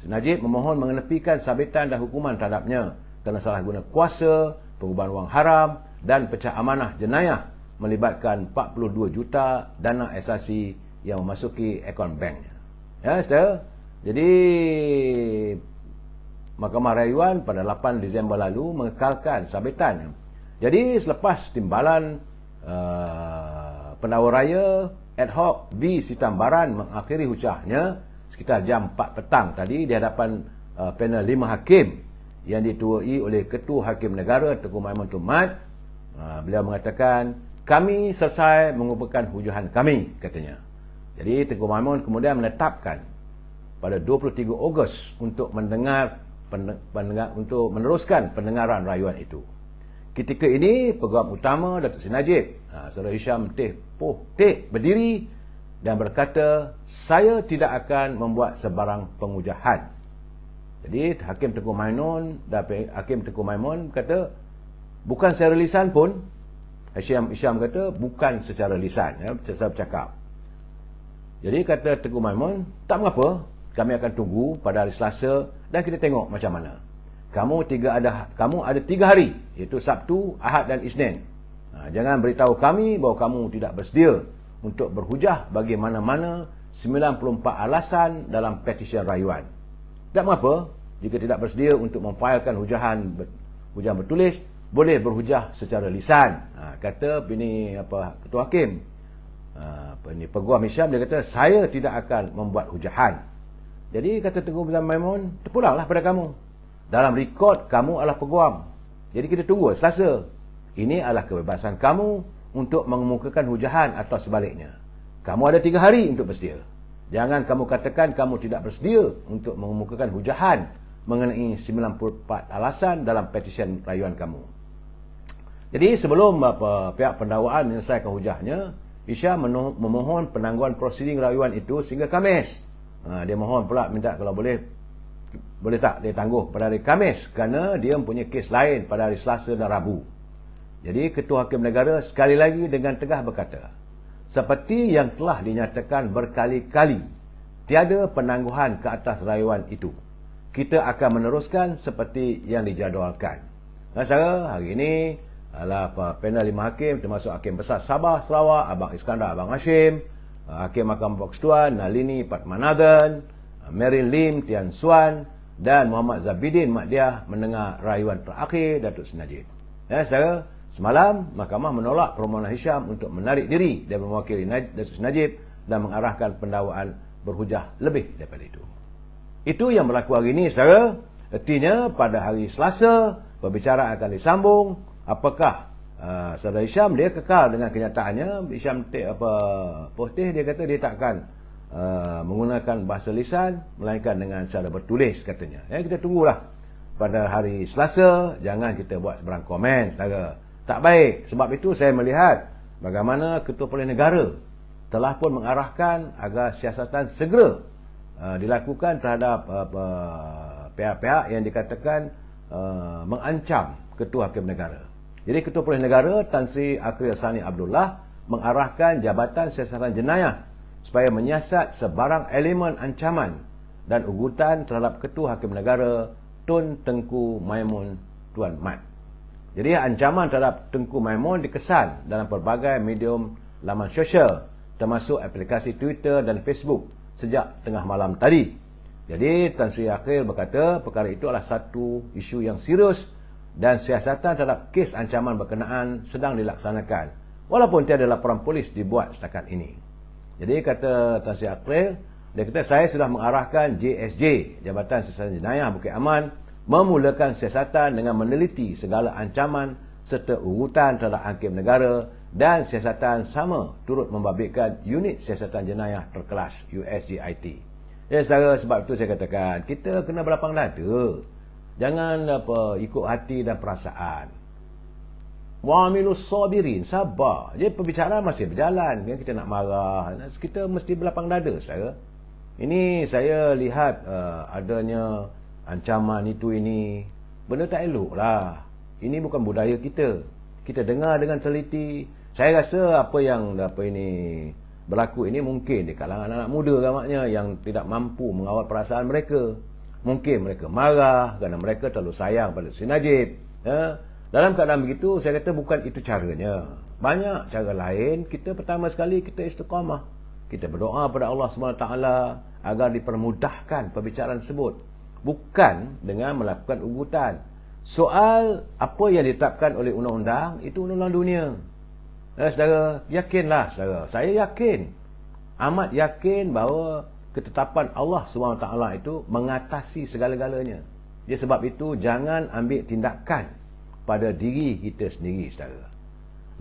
Seri Najib memohon mengenepikan sabitan dan hukuman terhadapnya kerana salah guna kuasa, pengubahan wang haram dan pecah amanah jenayah melibatkan 42 juta dana SRC yang memasuki akaun banknya. Saudara. Jadi Mahkamah Rayuan pada 8 Disember lalu mengekalkan sabitan. Jadi selepas timbalan pendakwa raya ad hoc V. Sitambaran mengakhiri hujahnya sekitar jam 4 petang tadi di hadapan panel 5 hakim yang dituai oleh Ketua Hakim Negara Tengku Maimun Tumat, beliau mengatakan, kami selesai mengumpulkan hujuhan kami, katanya. Jadi Tengku Maimun kemudian menetapkan pada 23 Ogos untuk untuk meneruskan pendengaran rayuan itu. Ketika ini Peguam Utama Datuk Seri Najib, Saudara Hisham Teh berdiri dan berkata, saya tidak akan membuat sebarang pengujahan. Jadi Hakim Tengku Maimun kata, bukan secara lisan pun. Hisham kata bukan secara lisan, saya bercakap. Jadi kata Tengku Maimun, tak mengapa, kami akan tunggu pada hari Selasa dan kita tengok macam mana. kamu ada 3 hari, iaitu Sabtu, Ahad dan Isnin. Jangan beritahu kami bahawa kamu tidak bersedia untuk berhujah bagi mana-mana 94 alasan dalam petisyen rayuan. Tak mengapa, jika tidak bersedia untuk memfailkan hujahan bertulis, boleh berhujah secara lisan. Kata Ketua Hakim, Peguam Hisham, dia kata, saya tidak akan membuat hujahan. Jadi kata Tengku Abdul Maimun, terpulanglah pada kamu. Dalam rekod, kamu adalah peguam. Jadi kita tunggu Selasa. Ini adalah kebebasan kamu untuk mengemukakan hujahan atau sebaliknya. Kamu ada 3 hari untuk bersedia. Jangan kamu katakan kamu tidak bersedia untuk mengemukakan hujahan mengenai 94 alasan dalam petisyen rayuan kamu. Jadi sebelum pihak pendakwaan menyelesaikan hujahnya, Hisham memohon penangguhan prosiding rayuan itu sehingga Khamis. Dia mohon pula minta kalau boleh tak dia tangguh pada hari Khamis kerana dia mempunyai kes lain pada hari Selasa dan Rabu. Jadi Ketua Hakim Negara sekali lagi dengan tegas berkata, seperti yang telah dinyatakan berkali-kali, tiada penangguhan ke atas rayuan itu. Kita akan meneruskan seperti yang dijadualkan. Secara hari ini adalah panel 5 hakim termasuk Hakim Besar Sabah Sarawak, Abang Iskandar, Abang Hashim, Hakim Mahkamah Persekutuan Nalini Patmanathan, Merin Lim, Tian Suan dan Muhammad Zabidin Mahdiah mendengar rayuan terakhir Datuk Seri Najib. Saudara, semalam Mahkamah menolak permohonan Hisham untuk menarik diri dan mewakili Datuk Seri Najib dan mengarahkan pendakwaan berhujah lebih daripada itu. Itu yang berlaku hari ini, saudara. Artinya pada hari Selasa perbicaraan akan disambung. Apakah Saudara Hisham dia kekal dengan kenyataannya. Hisham Putih dia kata dia takkan menggunakan bahasa lisan melainkan dengan cara bertulis katanya. Kita tunggulah pada hari Selasa. Jangan kita buat sebarang komen, saudara. Tak baik. Sebab itu saya melihat bagaimana Ketua Polis Negara telah pun mengarahkan agar siasatan segera dilakukan terhadap pihak-pihak yang dikatakan mengancam Ketua Hakim Negara. Jadi Ketua Polis Negara Tan Sri Akril Sani Abdullah mengarahkan Jabatan Siasatan Jenayah supaya menyiasat sebarang elemen ancaman dan ugutan terhadap Ketua Hakim Negara Tun Tengku Maimun Tuan Mat. Jadi ancaman terhadap Tengku Maimun dikesan dalam pelbagai medium laman sosial termasuk aplikasi Twitter dan Facebook sejak tengah malam tadi. Jadi Tan Sri Akril berkata perkara itu adalah satu isu yang serius dan siasatan terhadap kes ancaman berkenaan sedang dilaksanakan walaupun tiada laporan polis dibuat setakat ini. Jadi kata Tan Sri Akril, dia kata saya sudah mengarahkan JSJ, Jabatan Siasatan Jenayah Bukit Aman, memulakan siasatan dengan meneliti segala ancaman serta urutan terhadap hakim negara dan siasatan sama turut membabitkan unit siasatan jenayah terkelas USJIT. Saudara, sebab itu saya katakan kita kena berlapang dada. Jangan ikut hati dan perasaan. Wa'amilus sabirin, sabar. Jadi perbicaraan masih berjalan. Kita nak marah, kita mesti berlapang dada, saudara. Ini saya lihat adanya ancaman itu ini. Benda tak elok lah. Ini bukan budaya kita. Kita dengar dengan teliti. Saya rasa apa yang berlaku ini mungkin di kalangan anak muda ramaknya yang tidak mampu mengawal perasaan mereka. Mungkin mereka marah kerana mereka terlalu sayang pada Seri Najib. Dalam keadaan begitu, saya kata bukan itu caranya. Banyak cara lain. Kita pertama sekali kita istiqamah. Kita berdoa pada Allah SWT agar dipermudahkan perbicaraan tersebut. Bukan dengan melakukan ugutan. Soal apa yang ditetapkan oleh undang-undang, itu undang-undang dunia. Saudara, yakinlah saudara. Saya yakin. Amat yakin bahawa ketetapan Allah SWT itu mengatasi segala-galanya. Jadi sebab itu jangan ambil tindakan pada diri kita sendiri, saudara.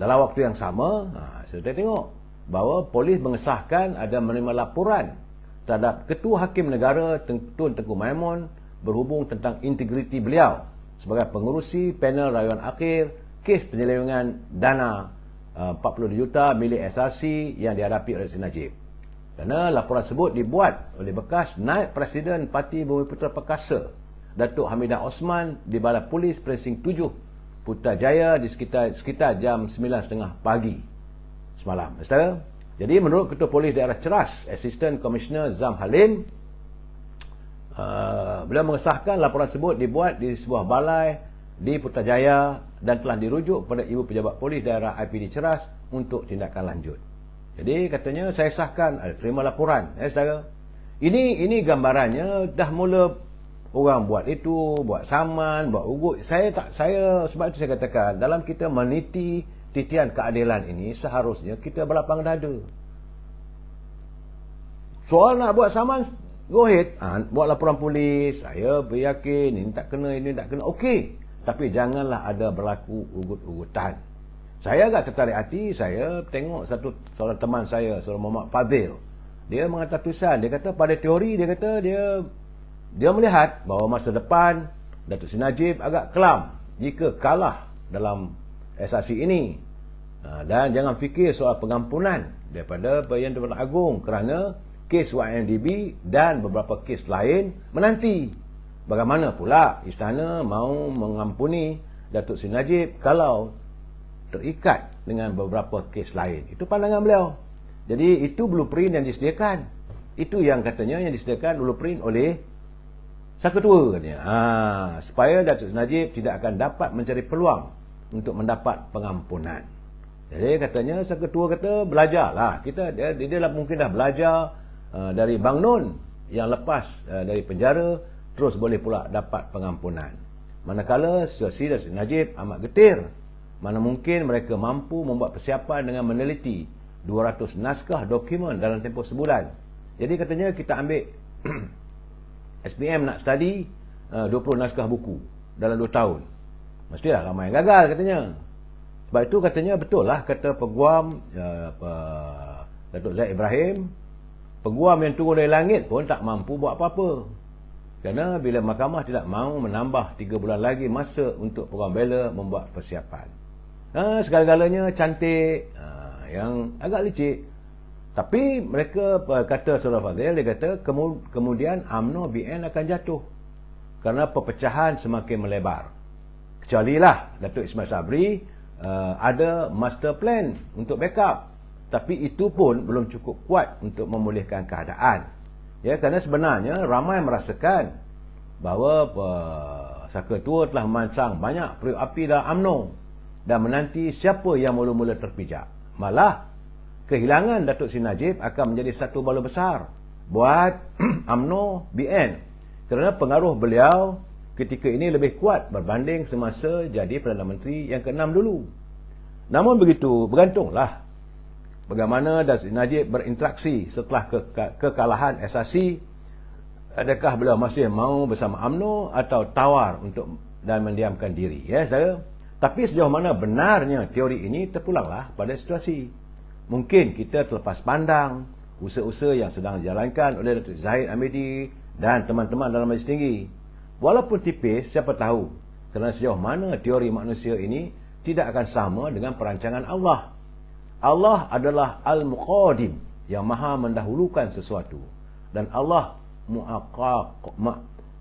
Dalam waktu yang sama, kita tengok bahawa polis mengesahkan ada menerima laporan terhadap Ketua Hakim Negara Tun Tengku Maimun berhubung tentang integriti beliau sebagai pengerusi panel rayuan akhir kes penyelewengan dana 40 juta milik SRC yang dihadapi oleh Seri Najib. Kerana laporan tersebut dibuat oleh bekas Naib Presiden Parti Bumiputera Perkasa Datuk Hamidah Osman di Balai Polis Presinct 7 Putrajaya di sekitar jam 9.30 pagi semalam. Jadi menurut Ketua Polis Daerah Ceras, Assistant Commissioner Zam Halim, beliau mengesahkan laporan tersebut dibuat di sebuah balai di Putrajaya dan telah dirujuk kepada Ibu Pejabat Polis Daerah IPD Ceras untuk tindakan lanjut. Jadi katanya saya sahkan, terima laporan. Saudara, ini gambarannya dah mula orang buat itu, buat saman, buat ugut. Sebab itu saya katakan, dalam kita meniti titian keadilan ini, seharusnya kita berlapang dada. Soal nak buat saman, go ahead, buat laporan polis, saya beryakin ini tak kena, okey. Tapi janganlah ada berlaku ugut-ugutan. Saya agak tertarik hati, saya tengok seorang teman saya, seorang Muhammad Fadil. Dia mengatakan tulisan, dia kata pada teori, dia kata dia melihat bahawa masa depan Datuk Seri Najib agak kelam jika kalah dalam SRC ini. Dan jangan fikir soal pengampunan daripada Yang di-Pertuan Agong kerana kes YNDB dan beberapa kes lain menanti. Bagaimana pula istana mahu mengampuni Datuk Seri Najib kalau terikat dengan beberapa kes lain. Itu pandangan beliau. Jadi itu blueprint yang disediakan. Itu yang katanya yang disediakan blueprint oleh Sang Ketua katanya. Supaya Datuk Seri Najib tidak akan dapat mencari peluang untuk mendapat pengampunan. Jadi katanya Sang Ketua kata belajarlah. Dia mungkin dah belajar dari Bang Nun yang lepas dari penjara, terus boleh pula dapat pengampunan. Manakala situasi Datuk Seri Najib amat getir. Mana mungkin mereka mampu membuat persiapan dengan meneliti 200 naskah dokumen dalam tempoh sebulan. Jadi katanya kita ambil SPM nak study 20 naskah buku dalam 2 tahun. Mestilah ramai yang gagal katanya. Sebab itu katanya betul lah kata peguam Datuk Zaid Ibrahim, peguam yang turun dari langit pun tak mampu buat apa-apa. Kerana bila mahkamah tidak mahu menambah 3 bulan lagi masa untuk peguam bela membuat persiapan. Segala-galanya cantik, yang agak licik. Tapi mereka kata Surah Fadil, dia kata kemudian UMNO BN akan jatuh kerana perpecahan semakin melebar. Kecualilah Datuk Ismail Sabri ada master plan untuk backup. Tapi itu pun belum cukup kuat untuk memulihkan keadaan. Ya, kerana sebenarnya ramai merasakan bahawa Sang Ketua telah memansang banyak periuk api dalam UMNO dan menanti siapa yang mula-mula terpijak. Malah kehilangan Datuk Seri Najib akan menjadi satu bala besar buat UMNO BN kerana pengaruh beliau ketika ini lebih kuat berbanding semasa jadi Perdana Menteri yang ke-6 dulu. Namun begitu, bergantunglah bagaimana Datuk Seri Najib berinteraksi setelah kekalahan SRC. Adakah beliau masih mahu bersama UMNO atau tawar untuk dan mendiamkan diri? Ya, saudara. Tapi sejauh mana benarnya teori ini terpulanglah pada situasi. Mungkin kita terlepas pandang usaha-usaha yang sedang dijalankan oleh Datuk Zahid Hamidi dan teman-teman dalam Majlis Tinggi. Walaupun tipis, siapa tahu. Kerana sejauh mana teori manusia ini tidak akan sama dengan perancangan Allah. Allah adalah Al-Muqadim, yang maha mendahulukan sesuatu. Dan Allah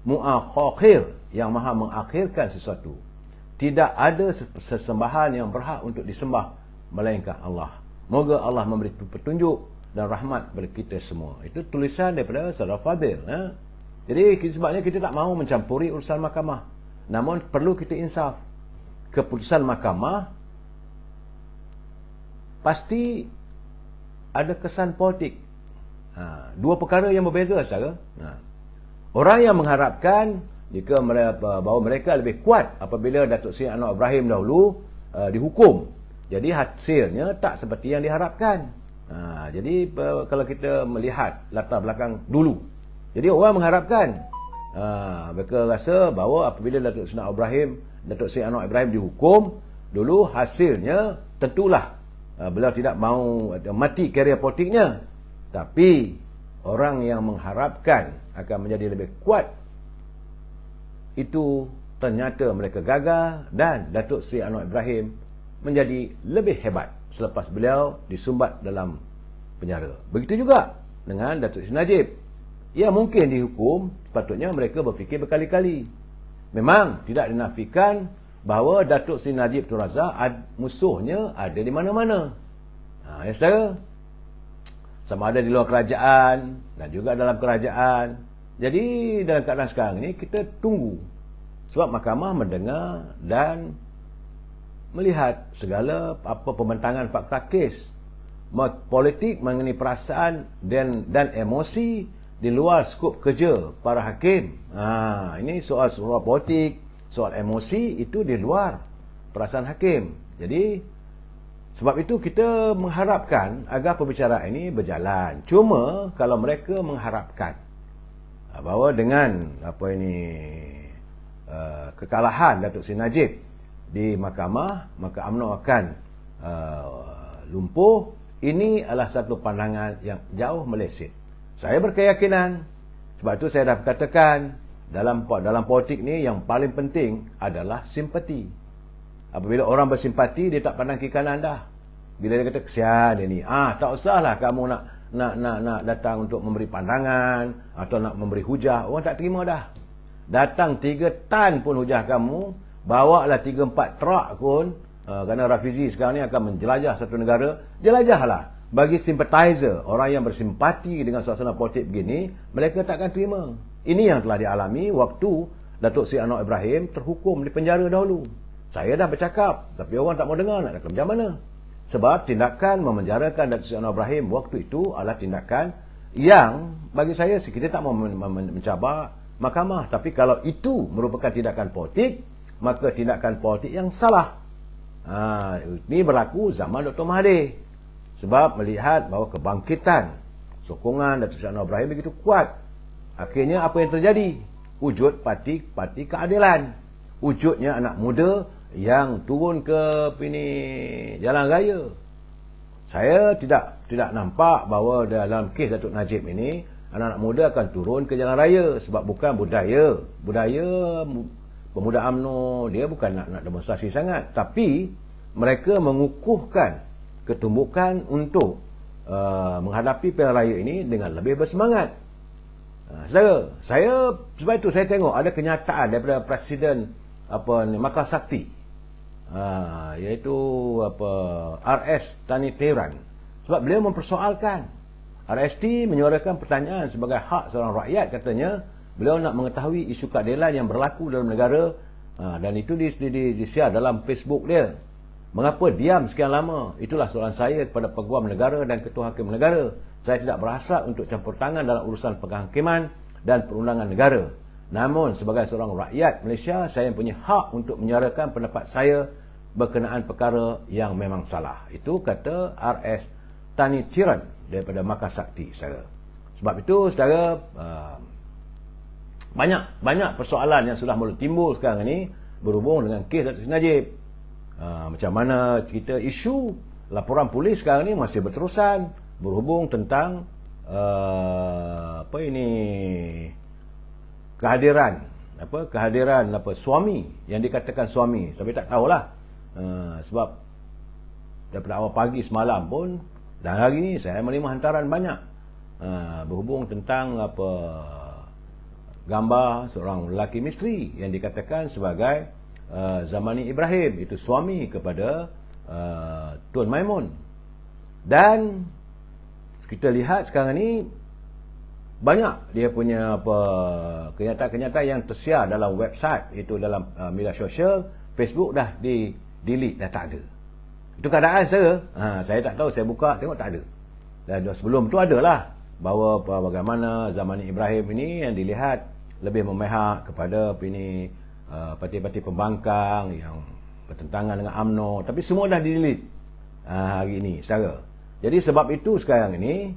Mu'akhir, yang maha mengakhirkan sesuatu. Tidak ada sesembahan yang berhak untuk disembah melainkan Allah. Moga Allah memberi petunjuk dan rahmat kepada kita semua. Itu tulisan daripada Saudara Fadil. Jadi sebabnya kita tak mahu mencampuri urusan mahkamah. Namun perlu kita insaf. Keputusan mahkamah pasti ada kesan politik. Dua perkara yang berbeza, saudara. Orang yang mengharapkan jika bahawa mereka lebih kuat apabila Datuk Seri Anwar Ibrahim dahulu dihukum. Jadi hasilnya tak seperti yang diharapkan. Jadi kalau kita melihat latar belakang dulu. Jadi orang mengharapkan, mereka rasa bahawa apabila Datuk Seri Anwar Ibrahim dihukum, dulu hasilnya tentulah beliau tidak mahu mati karier politiknya. Tapi orang yang mengharapkan akan menjadi lebih kuat, itu ternyata mereka gagal dan Datuk Seri Anwar Ibrahim menjadi lebih hebat selepas beliau disumbat dalam penjara. Begitu juga dengan Datuk Seri Najib. Ya, mungkin dihukum, sepatutnya mereka berfikir berkali-kali. Memang tidak dinafikan bahawa Datuk Seri Najib Tun Razak musuhnya ada di mana-mana. Ya, saudara, sama ada di luar kerajaan dan juga dalam kerajaan. Jadi dalam keadaan sekarang ini kita tunggu. Sebab mahkamah mendengar dan melihat segala pembentangan fakta kes. Politik mengenai perasaan dan emosi di luar skop kerja para hakim. Ini soal politik, soal emosi itu di luar perasaan hakim. Jadi sebab itu kita mengharapkan agar perbicaraan ini berjalan. Cuma kalau mereka mengharapkan bahawa dengan kekalahan Datuk Seri Najib di mahkamah, maka UMNO akan lumpuh. Ini adalah satu pandangan yang jauh meleset. Saya berkeyakinan, sebab itu saya dah katakan, dalam politik ni yang paling penting adalah simpati. Apabila orang bersimpati, dia tak pandang kiri kanan dah. Bila dia kata kesian dia ni, tak usahlah kamu nak datang untuk memberi pandangan atau nak memberi hujah, orang tak terima dah. Datang 3 tan pun hujah kamu, bawalah 3-4 truk pun, kerana Rafizi sekarang ni akan menjelajah satu negara, jelajahlah. Bagi sympathizer, orang yang bersimpati dengan suasana politik begini, mereka takkan terima. Ini yang telah dialami waktu Datuk Seri Anwar Ibrahim terhukum di penjara dahulu. Saya dah bercakap, tapi orang tak mau dengar, nak macam mana. Sebab tindakan memenjarakan Datuk Seri Anwar Ibrahim waktu itu adalah tindakan yang bagi saya kita tak mau mencabar mahkamah. Tapi kalau itu merupakan tindakan politik, maka tindakan politik yang salah. Ini berlaku zaman Dr. Mahathir. Sebab melihat bahawa kebangkitan sokongan Datuk Seri Anwar Ibrahim begitu kuat. Akhirnya apa yang terjadi? Wujud parti keadilan. Wujudnya anak muda yang turun ke jalan raya. Saya tidak nampak bahawa dalam kes Datuk Najib ini anak-anak muda akan turun ke jalan raya, sebab bukan budaya pemuda UMNO, dia bukan nak demonstrasi sangat, tapi mereka mengukuhkan ketumbukan untuk menghadapi pilihan raya ini dengan lebih bersemangat. Saudara, sebab itu saya tengok ada kenyataan daripada Presiden Mahkamah Sakti, iaitu RS Tani Tehran. Sebab beliau mempersoalkan, RST menyuarakan pertanyaan sebagai hak seorang rakyat, katanya beliau nak mengetahui isu keadilan yang berlaku dalam negara, dan itu di-share dalam Facebook dia. Mengapa diam sekian lama? Itulah soalan saya kepada Peguam Negara dan Ketua Hakim Negara. Saya tidak berhasrat untuk campur tangan dalam urusan penghakiman dan perundangan negara. Namun sebagai seorang rakyat Malaysia, saya punya hak untuk menyuarakan pendapat saya berkenaan perkara yang memang salah. Itu kata RS Tani Tehran daripada Mahkamah Sakti, saudara. Sebab itu, saudara, banyak persoalan yang sudah mula timbul sekarang ini berhubung dengan kes Datuk Seri Najib. Macam mana kita isu laporan polis sekarang ni masih berterusan berhubung tentang kehadiran suami yang dikatakan suami, tapi tak tahulah. Sebab daripada awal pagi semalam pun dan hari ni saya menerima hantaran banyak berhubung tentang gambar seorang lelaki misteri yang dikatakan sebagai Zamani Ibrahim, itu suami kepada Tun Maimun. Dan kita lihat sekarang ni banyak dia punya kenyataan-kenyataan yang tersiar dalam website, itu dalam media sosial. Facebook dah delete, dah tak ada. Itu keadaan saya tak tahu, saya buka tengok tak ada. Dan sebelum tu adalah bahawa bagaimana Zamani Ibrahim ini yang dilihat lebih memihak kepada parti-parti pembangkang yang bertentangan dengan UMNO, tapi semua dah delete hari ini, saudara. Jadi sebab itu sekarang ini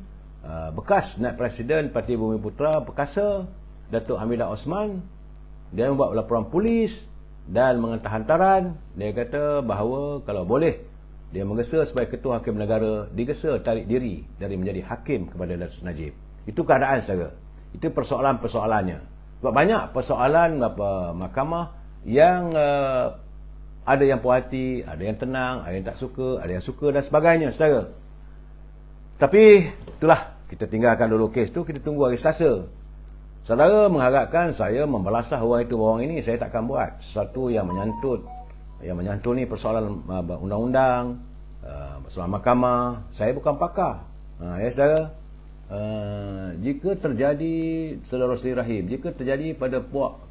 bekas Naib Presiden Parti Bumi Putera Perkasa, Datuk Hamidah Osman, dia membuat laporan polis dan menghantar hantaran. Dia kata bahawa kalau boleh dia menggesa sebagai Ketua Hakim Negara, digesa tarik diri dari menjadi hakim kepada Datuk Najib. Itu keadaan, saudara. Itu persoalan-persoalannya. Sebab banyak persoalan mahkamah yang ada yang puas hati, ada yang tenang, ada yang tak suka, ada yang suka dan sebagainya, saudara. Tapi itulah, kita tinggalkan dulu kes tu, kita tunggu hari Selasa. Saudara mengharapkan saya membalasah orang itu orang ini, saya takkan buat sesuatu yang menyantut ni persoalan undang-undang, persoalan mahkamah. Saya bukan pakar, ya saudara. jika terjadi saudara rahim, jika terjadi pada puak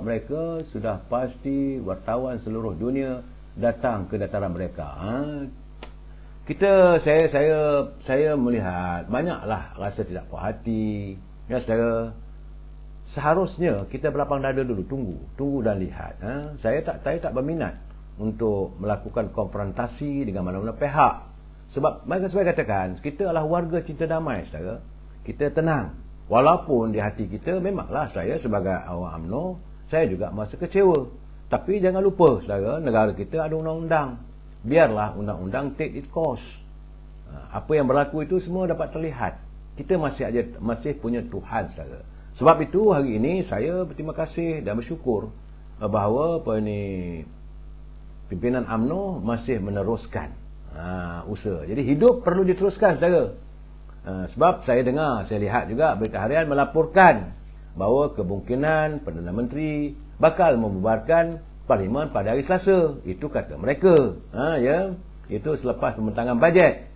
mereka, sudah pasti wartawan seluruh dunia datang ke dataran mereka. Saya melihat banyaklah rasa tidak puas hati. Ya saudara, seharusnya kita berlapang dada dulu, tunggu dan lihat. Saya tak berminat untuk melakukan konfrontasi dengan mana-mana pihak. Sebab mereka katakan, kita adalah warga cinta damai, saudara. Kita tenang. Walaupun di hati kita, memanglah saya sebagai awak UMNO, saya juga merasa kecewa. Tapi jangan lupa, saudara, negara kita ada undang-undang. Biarlah undang-undang take its course. Apa yang berlaku itu semua dapat terlihat. Kita masih punya Tuhan, saudara. Sebab itu hari ini saya berterima kasih dan bersyukur bahawa pimpinan UMNO masih meneruskan usaha. Jadi hidup perlu diteruskan, saudara. Sebab saya lihat juga berita harian melaporkan bahawa kemungkinan Perdana Menteri bakal membubarkan Parlimen pada hari Selasa. Itu kata mereka. Itu selepas pembentangan bajet.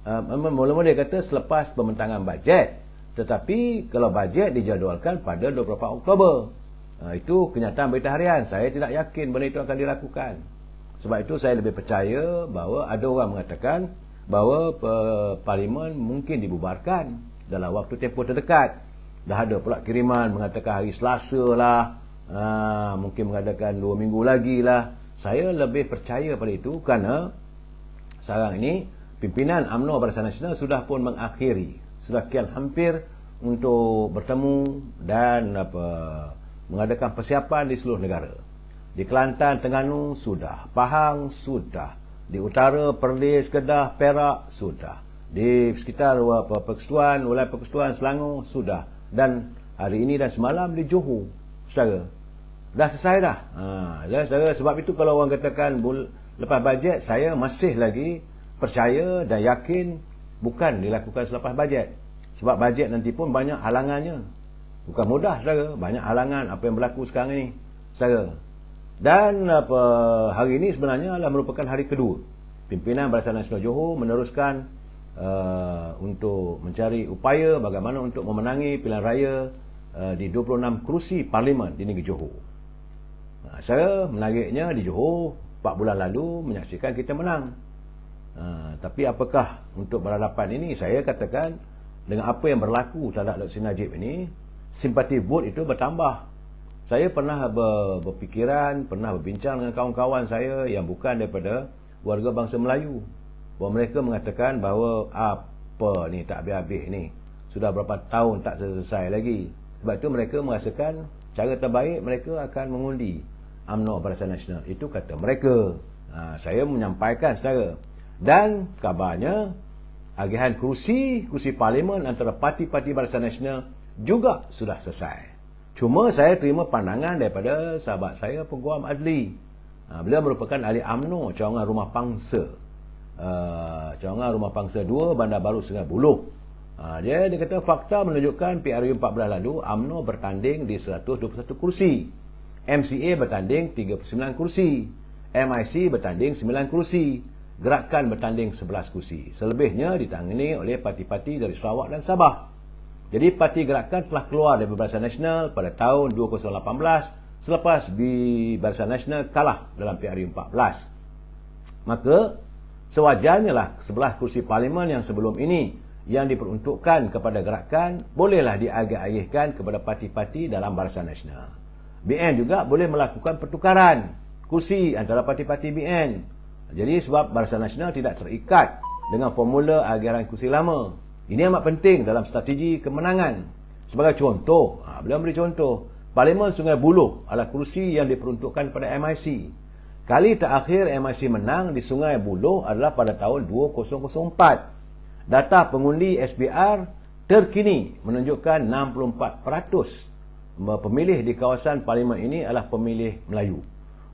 Mula-mula dia kata selepas pembentangan bajet. Tetapi kalau bajet dijadualkan pada 24 Oktober. Itu kenyataan berita harian. Saya tidak yakin benda itu akan dilakukan. Sebab itu saya lebih percaya bahawa ada orang mengatakan bahawa Parlimen mungkin dibubarkan dalam waktu tempoh terdekat. Dah ada pula kiriman mengatakan hari Selasa lah. Mungkin mengadakan 2 minggu lagi lah. Saya lebih percaya pada itu kerana sekarang ini pimpinan UMNO Barisan Nasional sudah pun mengakhiri, sudah kian hampir untuk bertemu dan mengadakan persiapan di seluruh negara. Di Kelantan, Terengganu sudah, Pahang sudah, di utara Perlis, Kedah, Perak sudah, di sekitar wilayah Persekutuan Selangor sudah, dan hari ini dan semalam di Johor, saudara. Dah selesai dah. Saudara, sebab itu kalau orang katakan lepas bajet, saya masih lagi percaya dan yakin bukan dilakukan selepas bajet. Sebab bajet nanti pun banyak halangannya. Bukan mudah, saudara. Banyak halangan apa yang berlaku sekarang ini, saudara. Dan hari ini sebenarnya adalah merupakan hari kedua pimpinan Barisan Nasional Johor meneruskan untuk mencari upaya bagaimana untuk memenangi pilihan raya di 26 kerusi Parlimen di negeri Johor. Saya menariknya di Johor 4 bulan lalu menyaksikan kita menang. Tapi apakah untuk berhadapan ini, saya katakan dengan apa yang berlaku terhadap Dr. Najib ini, simpati vote itu bertambah. Saya pernah berfikiran, pernah berbincang dengan kawan-kawan saya yang bukan daripada warga bangsa Melayu, bahawa mereka mengatakan bahawa apa ni tak habis-habis ni, sudah berapa tahun tak selesai lagi. Sebab itu mereka merasakan cara terbaik mereka akan mengundi UMNO Barisan Nasional. Itu kata mereka. Saya menyampaikan, saudara. Dan kabarnya agihan kursi Parlimen antara parti-parti Barisan Nasional juga sudah selesai. Cuma saya terima pandangan daripada sahabat saya, Peguam Adli. Beliau merupakan ahli UMNO Cawangan Rumah Pangsa. Cawangan Rumah Pangsa 2, Bandar Baru Sungai Buloh. Dia kata fakta menunjukkan PRU 14 lalu UMNO bertanding di 121 kursi. MCA bertanding 39 kursi. MIC bertanding 9 kursi. Gerakan bertanding 11 kursi. Selebihnya ditangani oleh parti-parti dari Sarawak dan Sabah. Jadi parti Gerakan telah keluar dari Barisan Nasional pada tahun 2018 selepas Barisan Nasional kalah dalam PRU 14. Maka sewajarnya lah 11 kursi Parlimen yang sebelum ini yang diperuntukkan kepada Gerakan bolehlah diagih-agihkan kepada parti-parti dalam Barisan Nasional. BN juga boleh melakukan pertukaran kursi antara parti-parti BN. Jadi sebab Barisan Nasional tidak terikat dengan formula agihan kursi lama. Ini amat penting dalam strategi kemenangan. Sebagai contoh, beliau beri contoh, Parlimen Sungai Buloh adalah kursi yang diperuntukkan kepada MIC. Kali terakhir MIC menang di Sungai Buloh adalah pada tahun 2004. Data pengundi SBR terkini menunjukkan 64% pemilih di kawasan Parlimen ini adalah pemilih Melayu.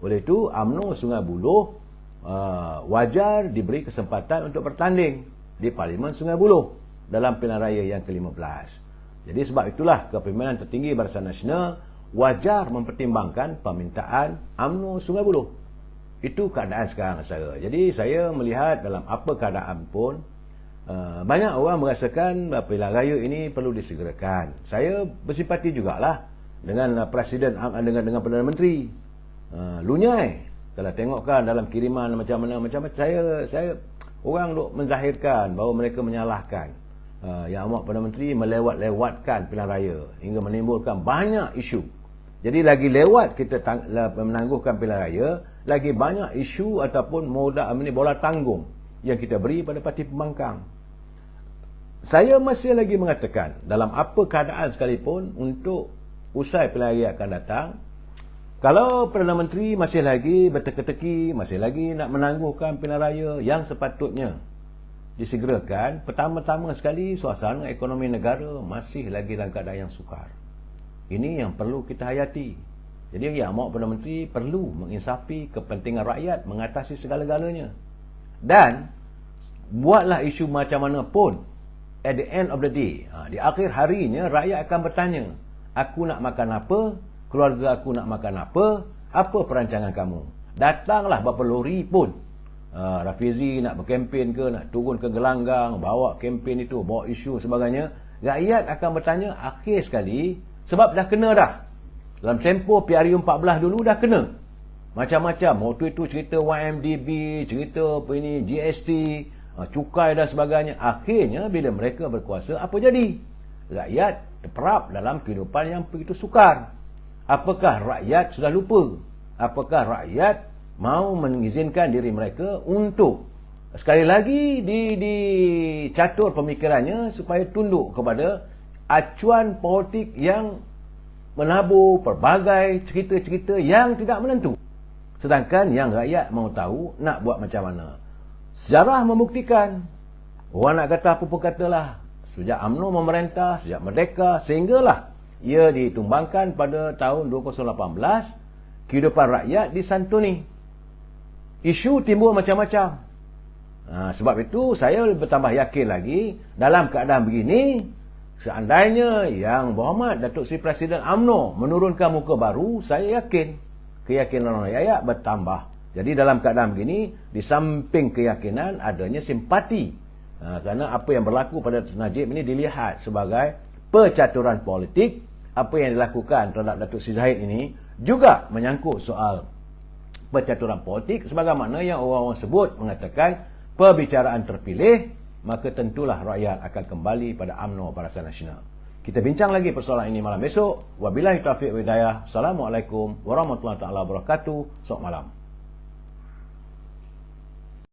Oleh itu, UMNO Sungai Buloh wajar diberi kesempatan untuk bertanding di Parlimen Sungai Buloh dalam pilihan raya yang ke-15. Jadi sebab itulah kepimpinan tertinggi Barisan Nasional wajar mempertimbangkan permintaan UMNO Sungai Buloh. Itu keadaan sekarang, saudara. Jadi saya melihat dalam apa keadaan pun, Banyak orang merasakan pilihan raya ini perlu disegerakan. Saya bersimpati jugalah dengan Presiden, dengan Perdana Menteri. Lunyai kalau tengokkan dalam kiriman macam mana saya orang duk menzahirkan bahawa mereka menyalahkan Yang Amat Perdana Menteri melewat-lewatkan pilihan raya hingga menimbulkan banyak isu. Jadi lagi lewat kita menangguhkan pilihan raya, lagi banyak isu ataupun bola tanggung yang kita beri pada parti pembangkang. Saya masih lagi mengatakan dalam apa keadaan sekalipun untuk usai pilihan raya akan datang, kalau Perdana Menteri masih lagi berteka-teki, masih lagi nak menangguhkan pilihan raya yang sepatutnya disegerakan, pertama-tama sekali suasana ekonomi negara masih lagi dalam keadaan yang sukar. Ini yang perlu kita hayati. Jadi Yang Amat Perdana Menteri perlu menginsafi kepentingan rakyat mengatasi segala-galanya. Dan buatlah isu macam mana pun, at the end of the day, di akhir harinya rakyat akan bertanya, aku nak makan apa, keluarga aku nak makan apa perancangan kamu. Datanglah berapa lori pun, Rafizi nak berkempen ke, nak turun ke gelanggang, bawa kempen itu, bawa isu sebagainya, rakyat akan bertanya akhir sekali, sebab dah kena dah. Dalam tempoh PRU 14 dulu dah kena macam-macam. Waktu itu cerita YMDB, cerita apa ini, GST, cukai dan sebagainya. Akhirnya bila mereka berkuasa, apa jadi? Rakyat terperap dalam kehidupan yang begitu sukar. Apakah rakyat sudah lupa? Apakah rakyat mau mengizinkan diri mereka untuk sekali lagi dicatur pemikirannya supaya tunduk kepada acuan politik yang menabur pelbagai cerita-cerita yang tidak menentu. Sedangkan yang rakyat mau tahu nak buat macam mana. Sejarah membuktikan, orang nak kata apa pun katalah, sejak UMNO memerintah, sejak merdeka, sehinggalah ia ditumbangkan pada tahun 2018, kehidupan rakyat disantuni. Isu timbul macam-macam. Sebab itu saya bertambah yakin lagi, dalam keadaan begini, seandainya Yang Berhormat Datuk Seri Presiden UMNO menurunkan muka baru, saya yakin keyakinan rakyat bertambah. Jadi dalam keadaan begini, di samping keyakinan adanya simpati. Kerana apa yang berlaku pada Najib ini dilihat sebagai percaturan politik. Apa yang dilakukan terhadap Datuk Seri Zahid ini juga menyangkut soal percaturan politik, sebagaimana yang orang-orang sebut mengatakan perbicaraan terpilih, maka tentulah rakyat akan kembali pada UMNO Barisan Nasional. Kita bincang lagi persoalan ini malam besok. Wabillahi taufiq wal hidayah. Assalamualaikum warahmatullahi wabarakatuh. Selamat malam.